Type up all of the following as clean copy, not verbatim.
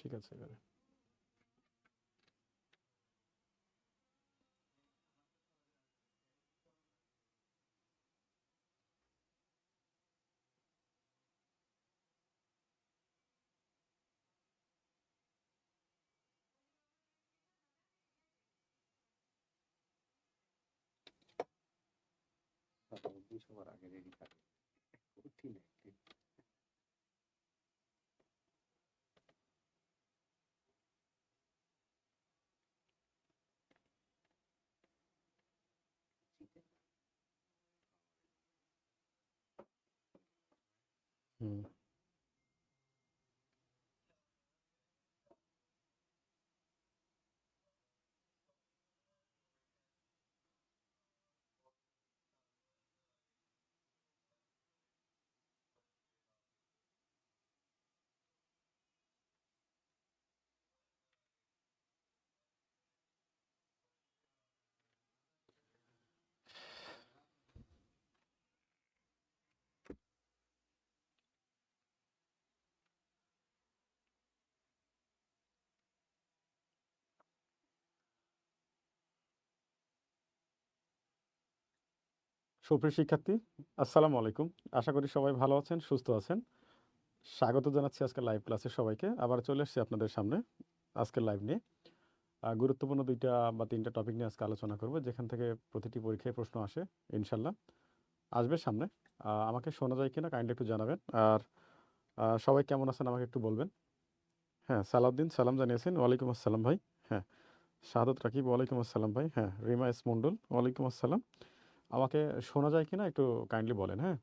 ঠিক আছে এবারে। সবার আগে রেডি থাকে কঠিন একটি হুম। সুপ্রিয় শিক্ষার্থী, আসসালামু আলাইকুম। আশা করি সবাই ভালো আছেন, সুস্থ আছেন। স্বাগত জানাচ্ছি আজকে লাইভ ক্লাসে সবাইকে। আবার চলে এসেছি আপনাদের সামনে আজকের লাইভ নিয়ে। গুরুত্বপূর্ণ ২টা বা ৩টা টপিক নিয়ে আজকে আলোচনা করব, যেখান থেকে প্রতিটি পরীক্ষায় প্রশ্ন আসে ইনশাল্লাহ। আসবে সামনে। আমাকে শোনা যায় কিনা কাইন্ডলি একটু জানাবেন। আর সবাই কেমন আছেন আমাকে একটু বলবেন। হ্যাঁ, সালাউদ্দিন সালাম জানিয়েছেন, ওয়ালাইকুম আসসালাম ভাই। হ্যাঁ, শাহাদত রাকিব, ওয়ালাইকুম আসসালাম ভাই। হ্যাঁ, রিমা এস মন্ডল, ওয়ালাইকুম আসসালাম। আমাকে শোনা যায় কিনা একটু কাইন্ডলি বলেন। হ্যাঁ,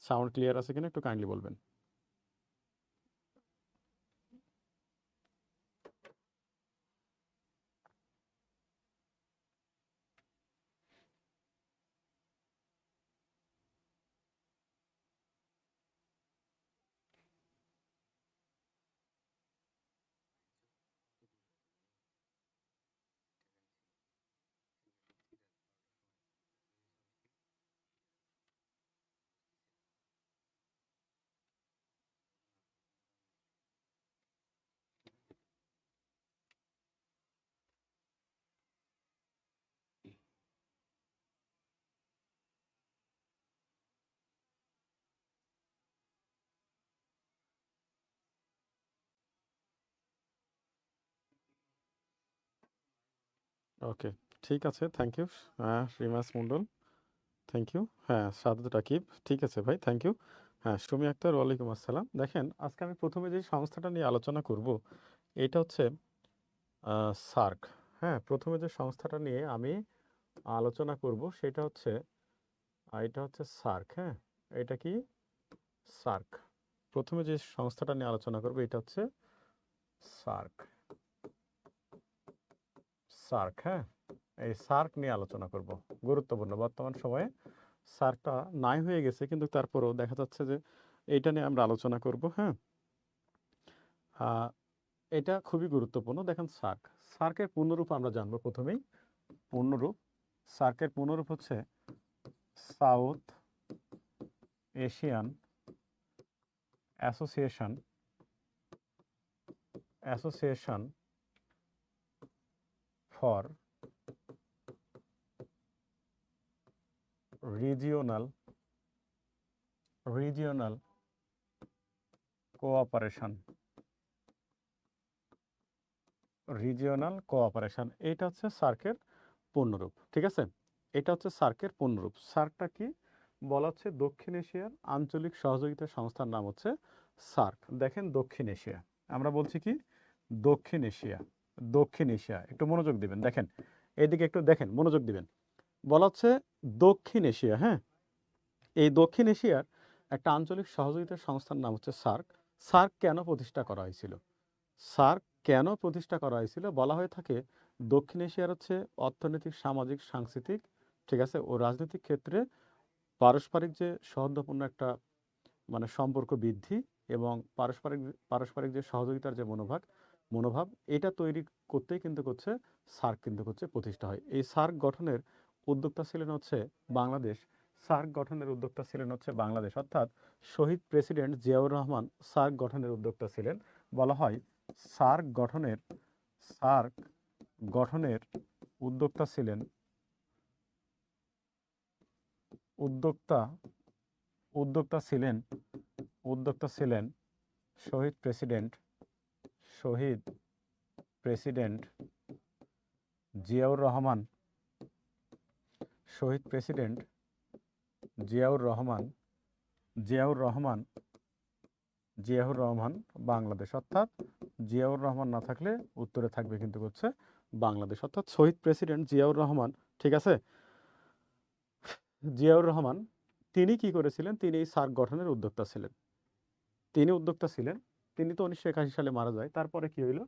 সাউন্ড ক্লিয়ার আছে কিনা একটু কাইন্ডলি বলবেন। ওকে, ঠিক আছে, thank you. Rimas Mondal, thank you. হ্যাঁ, শাহাদত রাকিব, ঠিক আছে ভাই, থ্যাংক ইউ। হ্যাঁ, সুমি আক্তার, ওয়ালাইকুম আসসালাম। দেখেন, আজকে আমি প্রথমে যে সংস্থাটা নিয়ে আলোচনা করব, এটা হচ্ছে সার্ক। হ্যাঁ, প্রথমে যে সংস্থাটা নিয়ে আমি আলোচনা করব সেটা হচ্ছে এটা হচ্ছে সার্ক। হ্যাঁ, এটা কি? সার্ক। প্রথমে যে সংস্থাটা নিয়ে আলোচনা করব এটা হচ্ছে সার্ক। সার্ক, হ্যাঁ, এই সার্ক নিয়ে আলোচনা করব। গুরুত্বপূর্ণ বর্তমান সময়ে সার্কটা নাই হয়ে গেছে, কিন্তু তারপরেও দেখা যাচ্ছে যে এইটা নিয়ে আমরা আলোচনা করব। হ্যাঁ, এটা খুবই গুরুত্বপূর্ণ। দেখেন, সার্ক, সার্কের পূর্ণরূপ আমরা জানবো প্রথমেই। পূর্ণরূপ, সার্কের পূর্ণরূপ হচ্ছে south Asian association, association for regional regional cooperation, regional cooperation, এটা হচ্ছে সার্কের পূর্ণরূপ। ঠিক আছে, এটা হচ্ছে সার্কের পূর্ণরূপ। সার্কটা কি বলা হচ্ছে? দক্ষিণ এশিয়ার আঞ্চলিক সহযোগিতা সংস্থার নাম হচ্ছে সার্ক। দেখেন, দক্ষিণ এশিয়া, আমরা বলছি কি দক্ষিণ এশিয়া। দক্ষিণ এশিয়া, একটু মনোযোগ দিবেন। দেখেন, এদিকে একটু দেখেন, মনোযোগ দিবেন। বলা হচ্ছে দক্ষিণ এশিয়া। হ্যাঁ, এই দক্ষিণ এশিয়ার একটা আঞ্চলিক সহযোগিতা সংস্থার নাম হচ্ছে সার্ক। সার্ক কেন প্রতিষ্ঠা করা হয়েছিল? সার্ক কেন প্রতিষ্ঠা করা হয়েছিল? বলা হয়ে থাকে দক্ষিণ এশিয়ার হচ্ছে অর্থনৈতিক, সামাজিক, সাংস্কৃতিক, ঠিক আছে, ও রাজনৈতিক ক্ষেত্রে পারস্পরিক যে সৌহার্দ্যপূর্ণ একটা মানে সম্পর্ক বৃদ্ধি এবং পারস্পরিক পারস্পরিক যে সহযোগিতার যে মনোভাব এটা তৈরি করতেই কিন্তু হচ্ছে সার্ক কিন্তু হচ্ছে প্রতিষ্ঠা হয়। এই সার্ক গঠনের উদ্যোক্তা ছিলেন হচ্ছে বাংলাদেশ। সার্ক গঠনের উদ্যোক্তা ছিলেন হচ্ছে বাংলাদেশ, অর্থাৎ শহীদ প্রেসিডেন্ট জিয়াউর রহমান সার্ক গঠনের উদ্যোক্তা ছিলেন। বলা হয় সার্ক গঠনের উদ্যোক্তা ছিলেন উদ্যোক্তা ছিলেন শহীদ প্রেসিডেন্ট জিয়াউর রহমান জিয়াউর রহমান বাংলাদেশ, অর্থাৎ জিয়াউর রহমান না থাকলে উত্তরে থাকবে কিন্তু হচ্ছে বাংলাদেশ, অর্থাৎ শহীদ প্রেসিডেন্ট জিয়াউর রহমান, ঠিক আছে। জিয়াউর রহমান তিনি কি করেছিলেন, তিনি এই সার্ক গঠনের উদ্যোক্তা ছিলেন। তিনি তো 1981 সালে মারা যায়। তারপরে কি হইল,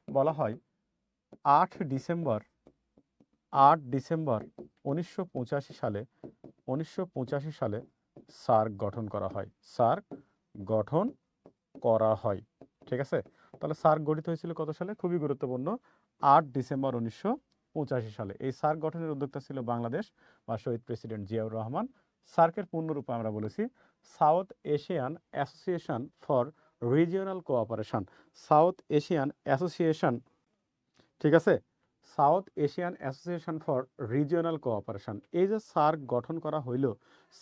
বলা হয় 8 ডিসেম্বর 1985 সালে সার্ক গঠন করা হয়। ঠিক আছে, তাহলে সার্ক গঠিত হয়েছিল কত সালে, খুবই গুরুত্বপূর্ণ, 8 ডিসেম্বর 1985 সালে। এই সার্ক গঠনের উদ্যোক্তা ছিল বাংলাদেশ বা শহীদ প্রেসিডেন্ট জিয়াউর রহমান। সার্কের পূর্ণরূপে আমরা বলেছি south Asian association for regional cooperation. ঠিক আছে, south Asian association for regional cooperation. এই যে সার্ক গঠন করা হইল,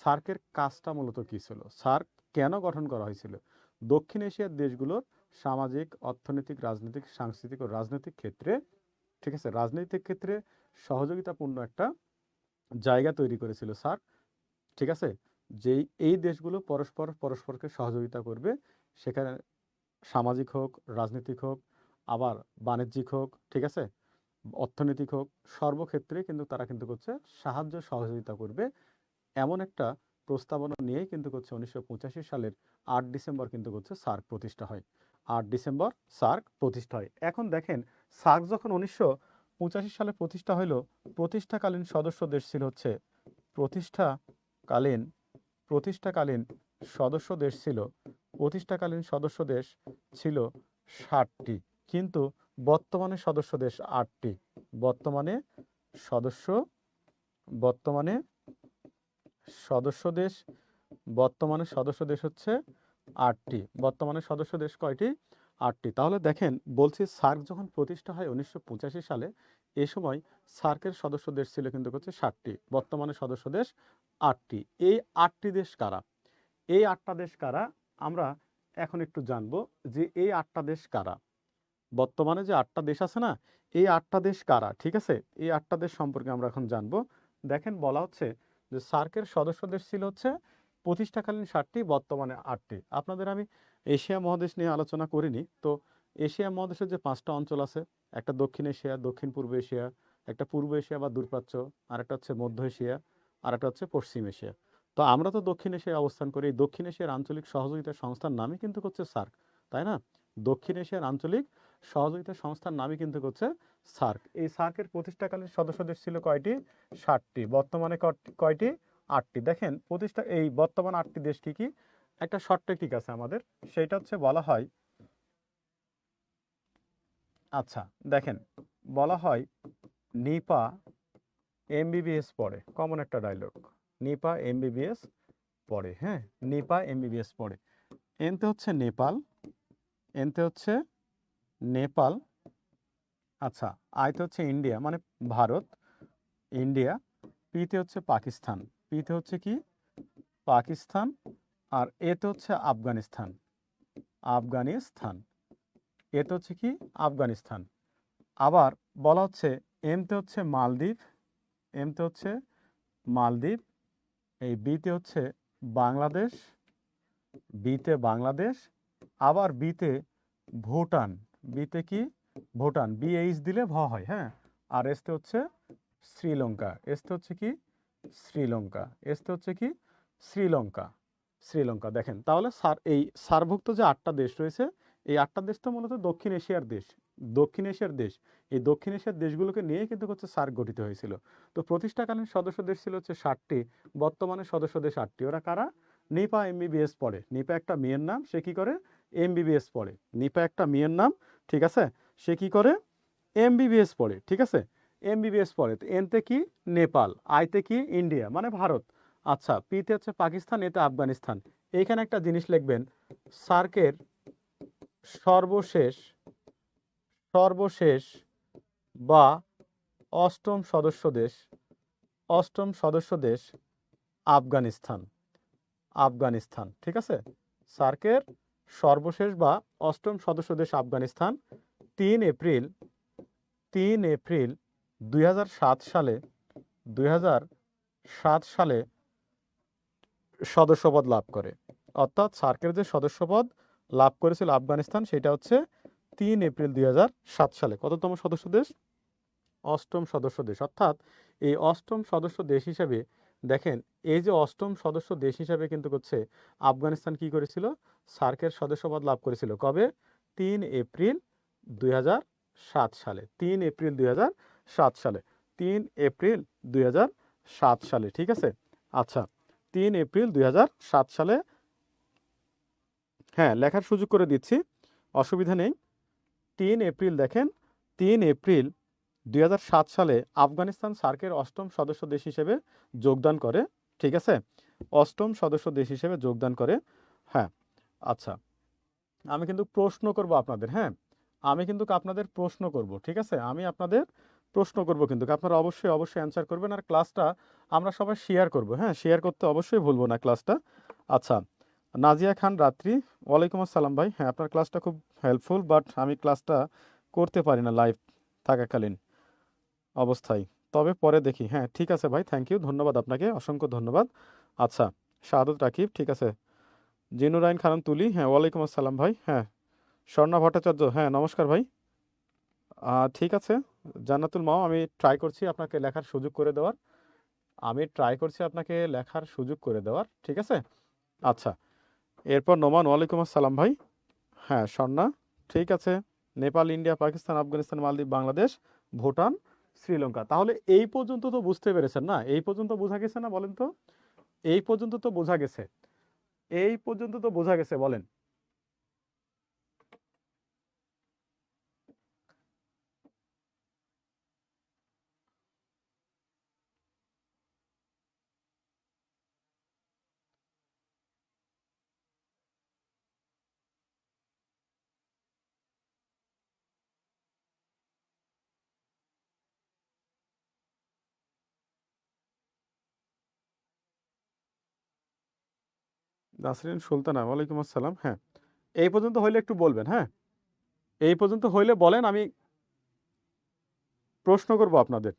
সার্কের কাজটা মূলত কী ছিল, সার্ক কেন গঠন করা হয়েছিল? দক্ষিণ এশিয়ার দেশগুলোর সামাজিক, অর্থনৈতিক, রাজনৈতিক, সাংস্কৃতিক ও রাজনৈতিক ক্ষেত্রে, ঠিক আছে, রাজনৈতিক ক্ষেত্রে সহযোগিতাপূর্ণ একটা জায়গা তৈরি করেছিল সার্ক। ঠিক আছে, যেই এই দেশগুলো পরস্পরকে সহযোগিতা করবে, সেখানে সামাজিক হোক, রাজনৈতিক হোক, আবার বাণিজ্যিক হোক, ঠিক আছে, অর্থনৈতিক হোক, সর্বক্ষেত্রে কিন্তু তারা কিন্তু করছে সাহায্য সহযোগিতা করবে, এমন একটা প্রস্তাবনা নিয়েই কিন্তু করছে 1985 সালের 8 ডিসেম্বর কিন্তু করছে সার্ক প্রতিষ্ঠা হয়। 8 ডিসেম্বর সার্ক প্রতিষ্ঠা হয়। এখন দেখেন, সার্ক যখন 1985 সালে প্রতিষ্ঠা হইল, প্রতিষ্ঠাকালীন সদস্য দেশ ছিল হচ্ছে প্রতিষ্ঠাকালীন সদস্য দেশ ছিল 60টি, কিন্তু বর্তমানে সদস্য দেশ 8টি। বর্তমানে সদস্য দেশ হচ্ছে 8টি। বর্তমানে সদস্য দেশ কয়টি? 8টি। তাহলে দেখেন, বলছি সার্ক যখন প্রতিষ্ঠা হয় 1985 সালে, এ সময় সার্কের সদস্য দেশ ছিল কিন্তু হচ্ছে 60টি, বর্তমানে সদস্য দেশ 8টি। এই 8টি দেশ কারা? এই 8টা দেশ কারা আমরা এখন একটু জানবো, যে এই 8টা দেশ কারা। বর্তমানে যে 8টা দেশ আছে না, এই 8টা দেশ কারা, ঠিক আছে, এই 8টা দেশ সম্পর্কে আমরা এখন জানবো। দেখেন, বলা হচ্ছে যে সার্কের সদস্য দেশ ছিল হচ্ছে প্রতিষ্ঠাকালীন 60টি, বর্তমানে 8টি। আপনাদের আমি এশিয়া মহাদেশ নিয়ে আলোচনা করিনি, তো এশিয়া মহাদেশের যে 5টা অঞ্চল আছে, একটা দক্ষিণ এশিয়া, দক্ষিণ পূর্ব এশিয়া, একটা পূর্ব এশিয়া বা দূরপ্রাচ্য, আর একটা হচ্ছে মধ্য এশিয়া, আর একটা হচ্ছে পশ্চিম এশিয়া। তো আমরা তো দক্ষিণ এশিয়ায় অবস্থান করি। এই দক্ষিণ এশিয়ার আঞ্চলিক সহযোগিতা সংস্থার নামই কিন্তু হচ্ছে সার্ক, তাই না? দক্ষিণ এশিয়ার আঞ্চলিক সহযোগিতা সংস্থার নামই কিন্তু হচ্ছে সার্ক। এই সার্কের প্রতিষ্ঠাকালীন সদস্য দেশ ছিল কয়টি? 60টি। বর্তমানে কয়টি? 8টি। দেখেন, এই বর্তমান 8টি দেশ কি কি? একটা শর্ট টেকনিক আছে আমাদের, সেটা হচ্ছে বলা হয়, আচ্ছা দেখেন, বলা হয় নিপা এমবিবিএস পড়ে, কমন একটা ডায়লগ, নিপা এমবিবিএস পড়ে। হ্যাঁ, নিপা এমবিবিএস পড়ে। এনতে হচ্ছে নেপাল, আচ্ছা, আইতে হচ্ছে ইন্ডিয়া মানে ভারত, ইন্ডিয়া, পিতে হচ্ছে পাকিস্তান, পিতে হচ্ছে কি? পাকিস্তান, আর এতে হচ্ছে আফগানিস্তান, এতে হচ্ছে কি? আফগানিস্তান। আবার বলা হচ্ছে এমতে হচ্ছে মালদ্বীপ, এই বিতে হচ্ছে বাংলাদেশ, আবার বিতে ভুটান, বিতে কি? ভুটান, বিএইচ দিলে ভ হয়, হ্যাঁ, আর এসতে হচ্ছে শ্রীলঙ্কা, শ্রীলঙ্কা। দেখেন, তাহলে এই সার্কভুক্ত যে 8টা দেশ রয়েছে, এই 8টা দেশ তো মূলত দক্ষিণ এশিয়ার দেশ। এই দক্ষিণ এশিয়ার দেশগুলোকে নিয়ে কিন্তু হচ্ছে সার্ক গঠিত হয়েছিল। তো প্রতিষ্ঠাকালীন সদস্য দেশ ছিল হচ্ছে 60টি, বর্তমানে সদস্য দেশ 8টি। ওরা কারা? নিপা এমবিবিএস পড়ে। নিপা একটা মেয়ের নাম, সে কি করে? এমবিবিএস পড়ে। নিপা একটা মেয়ের নাম, ঠিক আছে, সে কি করে? এমবিবিএস পড়ে, ঠিক আছে, এমবিবিএস পড়ে। তো এনতে কি? নেপাল, আইতে কি? ইন্ডিয়া মানে ভারত, আচ্ছা, পিতে হচ্ছে পাকিস্তান, এতে আফগানিস্তান। এইখানে একটা জিনিস লিখবেন, সার্কের সর্বশেষ সর্বশেষ বা অষ্টম সদস্য দেশ আফগানিস্তান। ঠিক আছে, সার্কের সর্বশেষ বা অষ্টম সদস্য দেশ আফগানিস্তান 3 এপ্রিল 2007 সালে সদস্যপদ লাভ করে। অর্থাৎ সার্কের যে সদস্যপদ লাভ করেছিল আফগানিস্তান সেটা হচ্ছে 3 এপ্রিল 2007 সালে। কততম সদস্য দেশ? অষ্টম সদস্য দেশ। অর্থাৎ এই অষ্টম সদস্য দেশ হিসেবে দেখেন, এই যে অষ্টম সদস্য দেশ হিসেবে কিন্তু হচ্ছে আফগানিস্তান কি করেছিল? সার্কের সদস্যপদ লাভ করেছিল। কবে? 3 এপ্রিল 2007 সালে। 3 এপ্রিল 2007 সালে। 3 এপ্রিল 2007 সালে। ঠিক আছে, আচ্ছা 3 এপ্রিল 2007 সালে, হ্যাঁ লেখার সুযোগ করে দিচ্ছি, অসুবিধা নেই। 3 এপ্রিল দেখেন, 3 এপ্রিল 2007 সালে আফগানিস্তান সার্কের অষ্টম সদস্য দেশ হিসেবে যোগদান করে। ঠিক আছে, অষ্টম সদস্য দেশ হিসেবে যোগদান করে। হ্যাঁ, আচ্ছা আমি কিন্তু প্রশ্ন করব আপনাদের, হ্যাঁ আমি কিন্তু আপনাদের প্রশ্ন করব। ঠিক আছে, আমি আপনাদের প্রশ্ন করব, কিন্তু আপনারা অবশ্যই অ্যান্সার করবেন। আর ক্লাসটা আমরা সবাই শেয়ার করব, হ্যাঁ শেয়ার করতে অবশ্যই ভুলবো না ক্লাসটা। আচ্ছা, নাজিয়া খান রাত্রি, ওয়ালাইকুম আসসালাম ভাই। হ্যাঁ আপনার ক্লাসটা খুব হেল্পফুল, বাট আমি ক্লাসটা করতে পারি না লাইভ থাকাকালীন অবস্থায়, তবে পরে দেখি। হ্যাঁ ঠিক আছে ভাই, থ্যাংক ইউ, ধন্যবাদ আপনাকে, অসংখ্য ধন্যবাদ। আচ্ছা, শাহাদত রাকিব, ঠিক আছে। জিনুরাইন খানম তুলি, হ্যাঁ ওয়ালাইকুম আসসালাম ভাই। হ্যাঁ, স্বর্ণা ভট্টাচার্য, হ্যাঁ নমস্কার ভাই। ঠিক আছে, জান্নাতুল মাও, আমি ট্রাই করছি আপনাকে লেখার সুযোগ করে দেওয়ার। ঠিক আছে, আচ্ছা। এরপর নোমান, ওয়ালাইকুম আসসালাম ভাই। হ্যাঁ স্বর্ণা, ঠিক আছে। নেপাল, ইন্ডিয়া, পাকিস্তান, আফগানিস্তান, মালদ্বীপ, বাংলাদেশ, ভুটান, শ্রীলঙ্কা। তাহলে এই পর্যন্ত তো বুঝতে পেরেছেন না? এই পর্যন্ত বোঝা গেছে না বলেন তো? এই পর্যন্ত তো বোঝা গেছে, বলেন। নাসরিন সুলতানা, ওয়ালাইকুম আসসালাম। হ্যাঁ, এই পর্যন্ত হইলে একটু বলবেন, হ্যাঁ এই পর্যন্ত হইলে বলেন, আমি প্রশ্ন করব আপনাদের।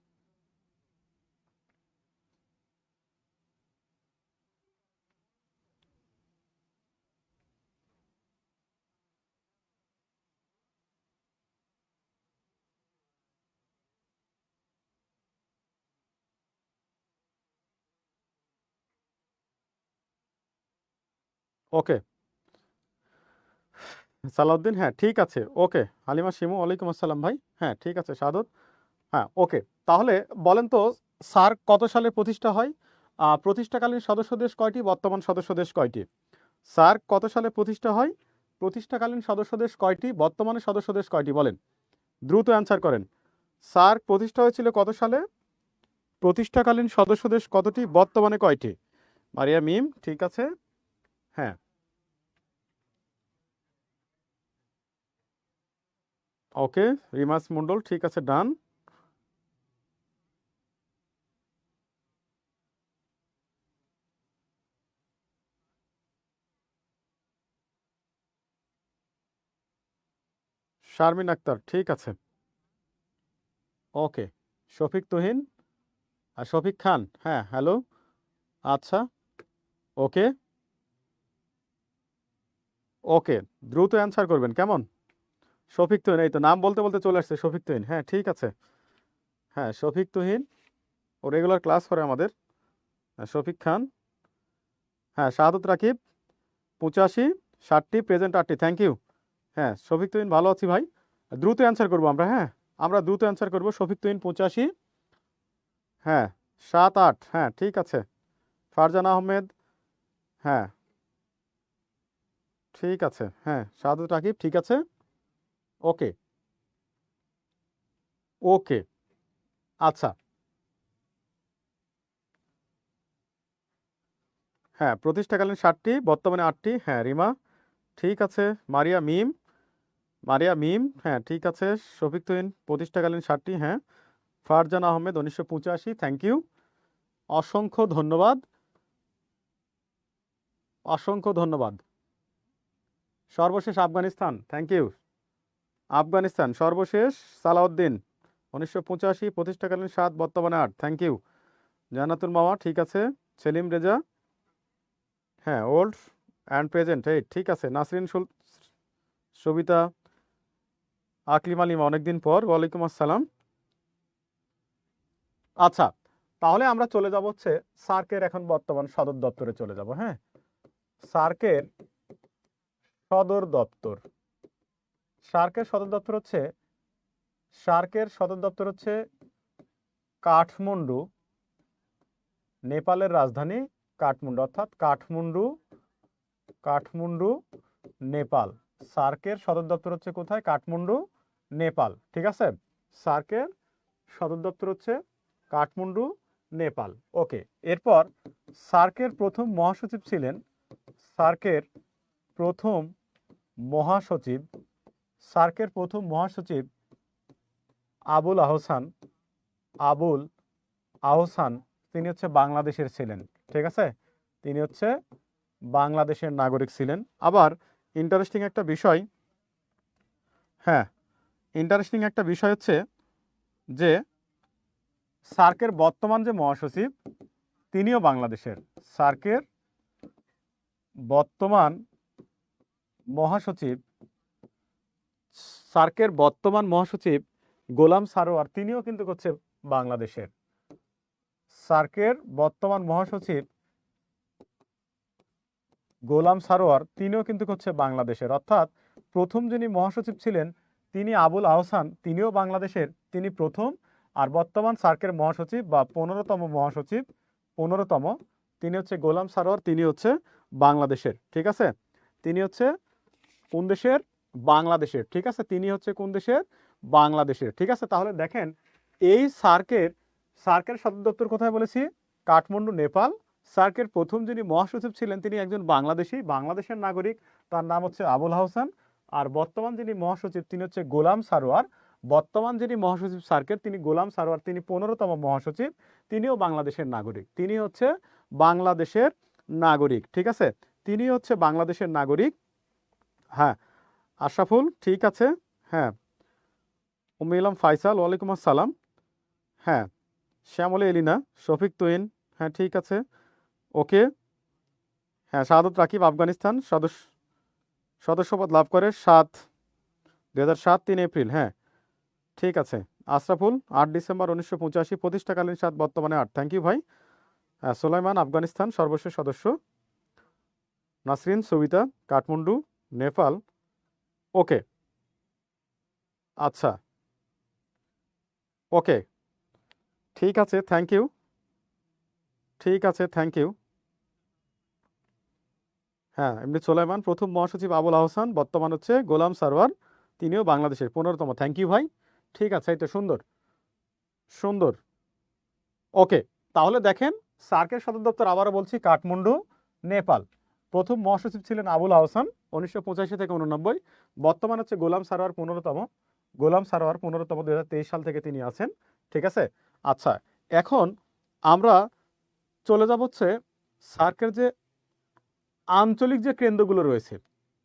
ওকে, সালাউদ্দিন, হ্যাঁ ঠিক আছে, ওকে। হালিমা শিমু, ওয়ালাইকুম আসসালাম ভাই। হ্যাঁ ঠিক আছে, সাদত, হ্যাঁ ওকে। তাহলে বলেন তো, সার্ক কত সালে প্রতিষ্ঠা হয়? প্রতিষ্ঠাকালীন সদস্য দেশ কয়টি? বর্তমান সদস্য দেশ কয়টি? সার্ক কত সালে প্রতিষ্ঠা হয়? প্রতিষ্ঠাকালীন সদস্য দেশ কয়টি? বর্তমানে সদস্য দেশ কয়টি? বলেন, দ্রুত অ্যান্সার করেন। সার্ক প্রতিষ্ঠা হয়েছিল কত সালে? প্রতিষ্ঠাকালীন সদস্য দেশ কতটি? বর্তমানে কয়টি? মারিয়া মিম, ঠিক আছে। হ্যাঁ, ওকে। রিমাস মন্ডল, ঠিক আছে, ডান। শারমিন আক্তার, ঠিক আছে, ওকে। শফিক তুহিন আর শফিক খান, হ্যাঁ হ্যালো, আচ্ছা, ওকে ওকে, দ্রুত অ্যান্সার করবেন কেমন? শফিক তুহিন, এই তো নাম বলতে বলতে চলে আসছে শফিক তুহিন, হ্যাঁ ঠিক আছে। হ্যাঁ শফিক তুহিন, ও রেগুলার ক্লাস করে আমাদের। হ্যাঁ, শফিক খান, হ্যাঁ শাহাদত রাকিব, 85, 60, প্রেজেন্ট 8টি, থ্যাংক ইউ। হ্যাঁ শফিক তুহিন, ভালো আছি ভাই। দ্রুত অ্যান্সার করবো আমরা, হ্যাঁ আমরা দ্রুত অ্যান্সার করবো। শফিক তুহিন 85, হ্যাঁ 7, 8, হ্যাঁ ঠিক আছে। ফারজান আহমেদ, হ্যাঁ ঠিক আছে। হ্যাঁ শাহাদত রাকিব, ঠিক আছে, ওকে ওকে, আচ্ছা। হ্যাঁ প্রতিষ্ঠাকালীন 7টি, বর্তমানে 8টি, হ্যাঁ রিমা, ঠিক আছে। মারিয়া মিম, মারিয়া মিম, হ্যাঁ ঠিক আছে। শফিক তুহিন প্রতিষ্ঠাকালীন 60টি, হ্যাঁ। ফারজান আহমেদ 1985, থ্যাংক ইউ, অসংখ্য ধন্যবাদ, অসংখ্য ধন্যবাদ। সর্বশেষ আফগানিস্তান, থ্যাংক ইউ। আফগানিস্তান সর্বশেষ সালাউদ্দিন 1985, প্রতিষ্ঠাকালীন 7, বর্তমানে 8, থ্যাংক ইউ। জান্নাতুল মামা, ঠিক আছে। সেলিম রেজা, হ্যাঁ ওল্ড অ্যান্ড প্রেজেন্ট, এই ঠিক আছে। নাসরিন সবিতা, আকলিম আলিমা অনেকদিন পর, ওয়ালাইকুম আসসালাম। আচ্ছা, তাহলে আমরা চলে যাব হচ্ছে সার্কের এখন বর্তমান সদর দপ্তরে চলে যাব। হ্যাঁ, সার্কের সদর দপ্তর, সার্কের সদর দপ্তর হচ্ছে, সার্কের সদর দপ্তর হচ্ছে কাঠমান্ডু, নেপালের রাজধানী কাঠমান্ডু, অর্থাৎ কাঠমান্ডু, কাঠমান্ডু নেপাল। সার্কের সদর দপ্তর হচ্ছে কোথায়? কাঠমান্ডু, নেপাল, ঠিক আছে। সার্কের সদর দপ্তর হচ্ছে কাঠমান্ডু, নেপাল। ওকে, এরপর সার্কের প্রথম মহাসচিব ছিলেন, সার্কের প্রথম মহাসচিব, সার্কের প্রথম মহাসচিব আবুল আহসান, আবুল আহসান, তিনি হচ্ছে বাংলাদেশের ছিলেন, ঠিক আছে। তিনি হচ্ছে বাংলাদেশের নাগরিক ছিলেন। আবার ইন্টারেস্টিং একটা বিষয়, হ্যাঁ ইন্টারেস্টিং একটা বিষয় হচ্ছে যে সার্কের বর্তমান যে মহাসচিব তিনিও বাংলাদেশের। সার্কের বর্তমান মহাসচিব, সার্কের বর্তমান মহাসচিব গোলাম সারোয়ার, তিনিও কিন্তু হচ্ছে বাংলাদেশের। সার্কের বর্তমান মহাসচিব গোলাম সারোয়ার, তিনিও কিন্তু হচ্ছে বাংলাদেশের। অর্থাৎ প্রথম যিনি মহাসচিব ছিলেন তিনি আবুল আহসান, তিনিও বাংলাদেশের, তিনি প্রথম। আর বর্তমান সার্কের মহাসচিব বা 15তম মহাসচিব, 15তম, তিনি হচ্ছে গোলাম সারোয়ার, তিনি হচ্ছে বাংলাদেশের, ঠিক আছে। তিনি হচ্ছে কোন দেশের? বাংলাদেশের, ঠিক আছে। তিনি হচ্ছে কোন দেশের? বাংলাদেশের, ঠিক আছে। তাহলে দেখেন এই সার্কের, সার্কের সদর দপ্তর কোথায় বলেছি? কাঠমান্ডু, নেপাল। সার্কের প্রথম যিনি মহাসচিব ছিলেন তিনি একজন বাংলাদেশি, বাংলাদেশের নাগরিক, তার নাম হচ্ছে আবুল আহসান। আর বর্তমান যিনি মহাসচিব তিনি হচ্ছে গোলাম সারোয়ার। বর্তমান যিনি মহাসচিব সার্কের তিনি গোলাম সারোয়ার, তিনি 15তম মহাসচিব, তিনিও বাংলাদেশের নাগরিক, তিনি হচ্ছে বাংলাদেশের নাগরিক, ঠিক আছে। তিনি হচ্ছে বাংলাদেশের নাগরিক, হ্যাঁ। আশরাফুল, ঠিক আছে, হ্যাঁ। উম্মে ইলম ফাইসাল, ওয়ালাইকুম আসসালাম, হ্যাঁ। শ্যামলী এলিনা, শফিক তুহিন, হ্যাঁ ঠিক আছে, ওকে, হ্যাঁ। শাহাদত রাকিব, আফগানিস্তান সদস্যপদ লাভ করে 2007, 3 এপ্রিল, হ্যাঁ ঠিক আছে। আশরাফুল 8 ডিসেম্বর 1985, প্রতিষ্ঠাকালীন 7, বর্তমানে 8, থ্যাংক ইউ ভাই। হ্যাঁ, সুলাইমান আফগানিস্তান সর্বশেষ সদস্য। নাসরিন সবিতা, কাঠমান্ডু, নেপাল, ওকে, আচ্ছা, ওকে, ঠিক আছে, থ্যাংক ইউ, ঠিক আছে, থ্যাংক ইউ। হ্যাঁ, এমনি সুলাইমান, প্রথম মহাসচিব আবুল আহসান, বর্তমান হচ্ছে গোলাম সারোয়ার, তিনিও বাংলাদেশের, 15তম, থ্যাংক ইউ ভাই, ঠিক আছে, এই তো সুন্দর সুন্দর, ওকে। তাহলে দেখেন সার্কের সদর দপ্তর আবারও বলছি কাঠমান্ডু, নেপাল। প্রথম মহাসচিব ছিলেন আবুল আহসান 1985 থেকে 89, বর্তমান হচ্ছে গোলাম সারোয়ার 15তম, গোলাম সারোয়ার 15তম, 2023 সাল থেকে তিনি আছেন, ঠিক আছে। আচ্ছা, এখন আমরা চলে যাব হচ্ছে সার্কের যে আঞ্চলিক যে কেন্দ্রগুলো রয়েছে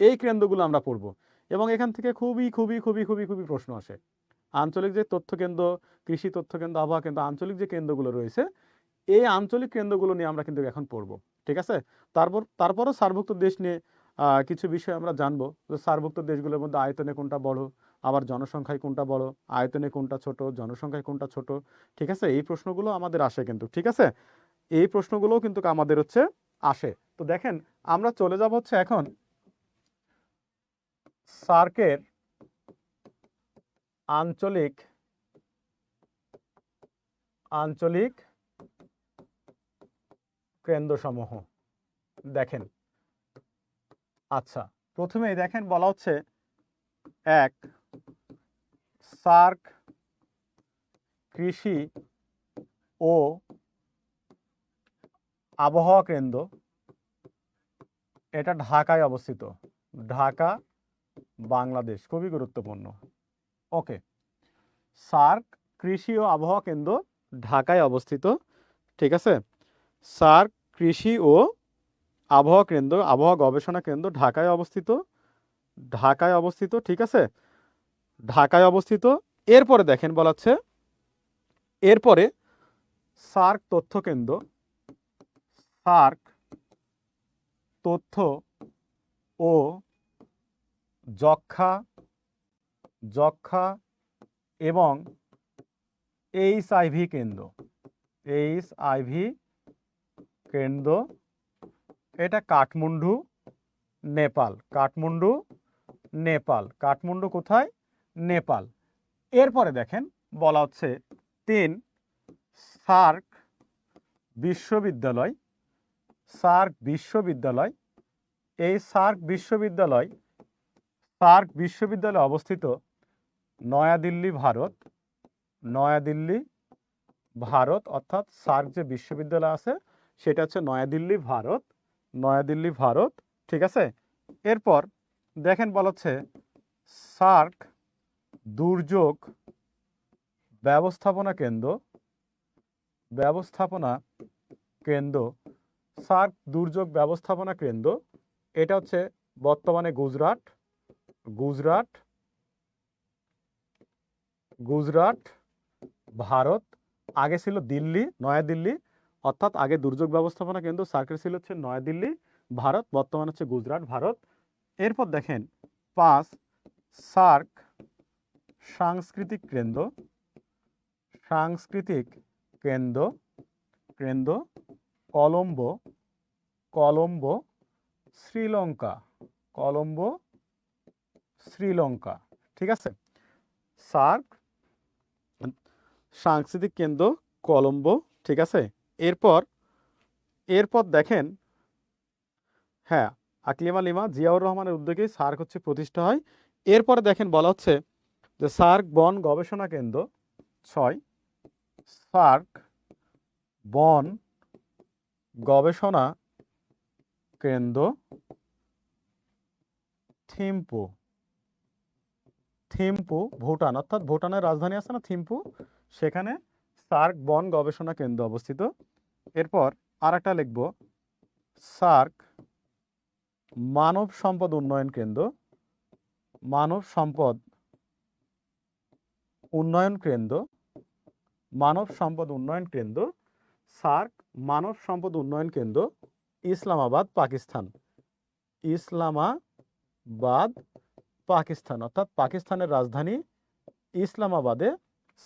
এই কেন্দ্রগুলো আমরা পড়ব, এবং এখান থেকে খুবই খুবই খুবই খুবই খুবই প্রশ্ন আসে। আঞ্চলিক যে তথ্য কেন্দ্র, কৃষি তথ্য কেন্দ্র, আবহাওয়া কেন্দ্র, আঞ্চলিক যে কেন্দ্রগুলো রয়েছে এই আঞ্চলিক কেন্দ্রগুলো নিয়ে আমরা কিন্তু এখন পড়ব, ঠিক আছে। তারপরও সার্কভুক্ত দেশ নিয়ে কিছু বিষয় আমরা জানবো, যে সার্কভুক্ত দেশগুলোর মধ্যে আয়তনে কোনটা বড়, আবার জনসংখ্যায় কোনটা বড়, আয়তনে কোনটা ছোট, জনসংখ্যায় কোনটা ছোট, ঠিক আছে। এই প্রশ্নগুলো আমাদের আসে কিন্তু, ঠিক আছে। এই প্রশ্নগুলোও কিন্তু আমাদের হচ্ছে আসে। তো দেখেন আমরা চলে যাব হচ্ছে এখন সার্কের আঞ্চলিক আঞ্চলিক কেন্দ্রসমূহ। দেখেন, আচ্ছা, প্রথমেই দেখেন বলা হচ্ছে 1 সার্ক কৃষি ও আবহাওয়া কেন্দ্র, এটা ঢাকায় অবস্থিত, ঢাকা বাংলাদেশ, খুবই গুরুত্বপূর্ণ। ওকে, সার্ক কৃষি ও আবহাওয়া কেন্দ্র ঢাকায় অবস্থিত। ঠিক আছে, সার্ক কৃষি ও আবহাওয়া কেন্দ্র, আবহাওয়া গবেষণা কেন্দ্র ঢাকায় অবস্থিত। ঢাকায় অবস্থিত, ঠিক আছে, ঢাকায় অবস্থিত। এরপরে দেখেন বলা হচ্ছে, এরপরে সার্ক তথ্য কেন্দ্র, সার্ক তথ্য ও যক্ষ্মা যক্ষ্মা এবং এইচআইভি কেন্দ্র, এইচআইভি কেন্দ্র, এটা কাঠমান্ডু, নেপাল। কাঠমান্ডু, নেপাল। কাঠমান্ডু কোথায়? নেপাল। এরপরে দেখেন বলা হচ্ছে 3 সার্ক বিশ্ববিদ্যালয়, সার্ক বিশ্ববিদ্যালয়। এই সার্ক বিশ্ববিদ্যালয় অবস্থিত নয়াদিল্লি, ভারত। নয়াদিল্লি, ভারত, অর্থাৎ সার্ক যে বিশ্ববিদ্যালয় আছে সেটা হচ্ছে নয়াদিল্লি, ভারত। নয়াদিল্লি, ভারত, ঠিক আছে। এরপর দেখেন বলা হচ্ছে সার্ক দুর্যোগ ব্যবস্থাপনা কেন্দ্র, ব্যবস্থাপনা কেন্দ্র, সার্ক দুর্যোগ ব্যবস্থাপনা কেন্দ্র, এটা হচ্ছে বর্তমানে গুজরাট, গুজরাট, গুজরাট, ভারত। আগে ছিল দিল্লি, নয়াদিল্লি, অর্থাৎ আগে দুর্যোগ ব্যবস্থাপনা কেন্দ্র সার্কেল ছিল হচ্ছে নয়াদিল্লি, ভারত, বর্তমানে হচ্ছে গুজরাট, ভারত। এরপর দেখেন 5 সার্ক সাংস্কৃতিক কেন্দ্র, সাংস্কৃতিক কেন্দ্র, কেন্দ্র কলম্বো, কলম্বো, শ্রীলঙ্কা, কলম্বো, শ্রীলঙ্কা, ঠিক আছে। সার্ক সাংস্কৃতিক কেন্দ্র কলম্বো, ঠিক আছে। এরপর এরপর দেখেন, হ্যাঁ, আকলিমা লিমা জিয়াউর রহমানের উদ্যোগে সার্ক হচ্ছে প্রতিষ্ঠা হয়। এরপরে দেখেন বলা হচ্ছে যে সার্ক বন গবেষণা কেন্দ্র 6 সার্ক বন গবেষণা কেন্দ্র থিম্পু, থিম্পু, ভুটান, অর্থাৎ ভুটানের রাজধানী আছে না থিম্পু, সেখানে সার্ক বন গবেষণা কেন্দ্র অবস্থিত। এরপর আর একটা লিখব সার্ক মানব সম্পদ উন্নয়ন কেন্দ্র, মানব সম্পদ উন্নয়ন কেন্দ্র, মানব সম্পদ উন্নয়ন কেন্দ্র, সার্ক মানব সম্পদ উন্নয়ন কেন্দ্র ইসলামাবাদ, পাকিস্তান। ইসলামাবাদ, পাকিস্তান, অর্থাৎ পাকিস্তানের রাজধানী ইসলামাবাদে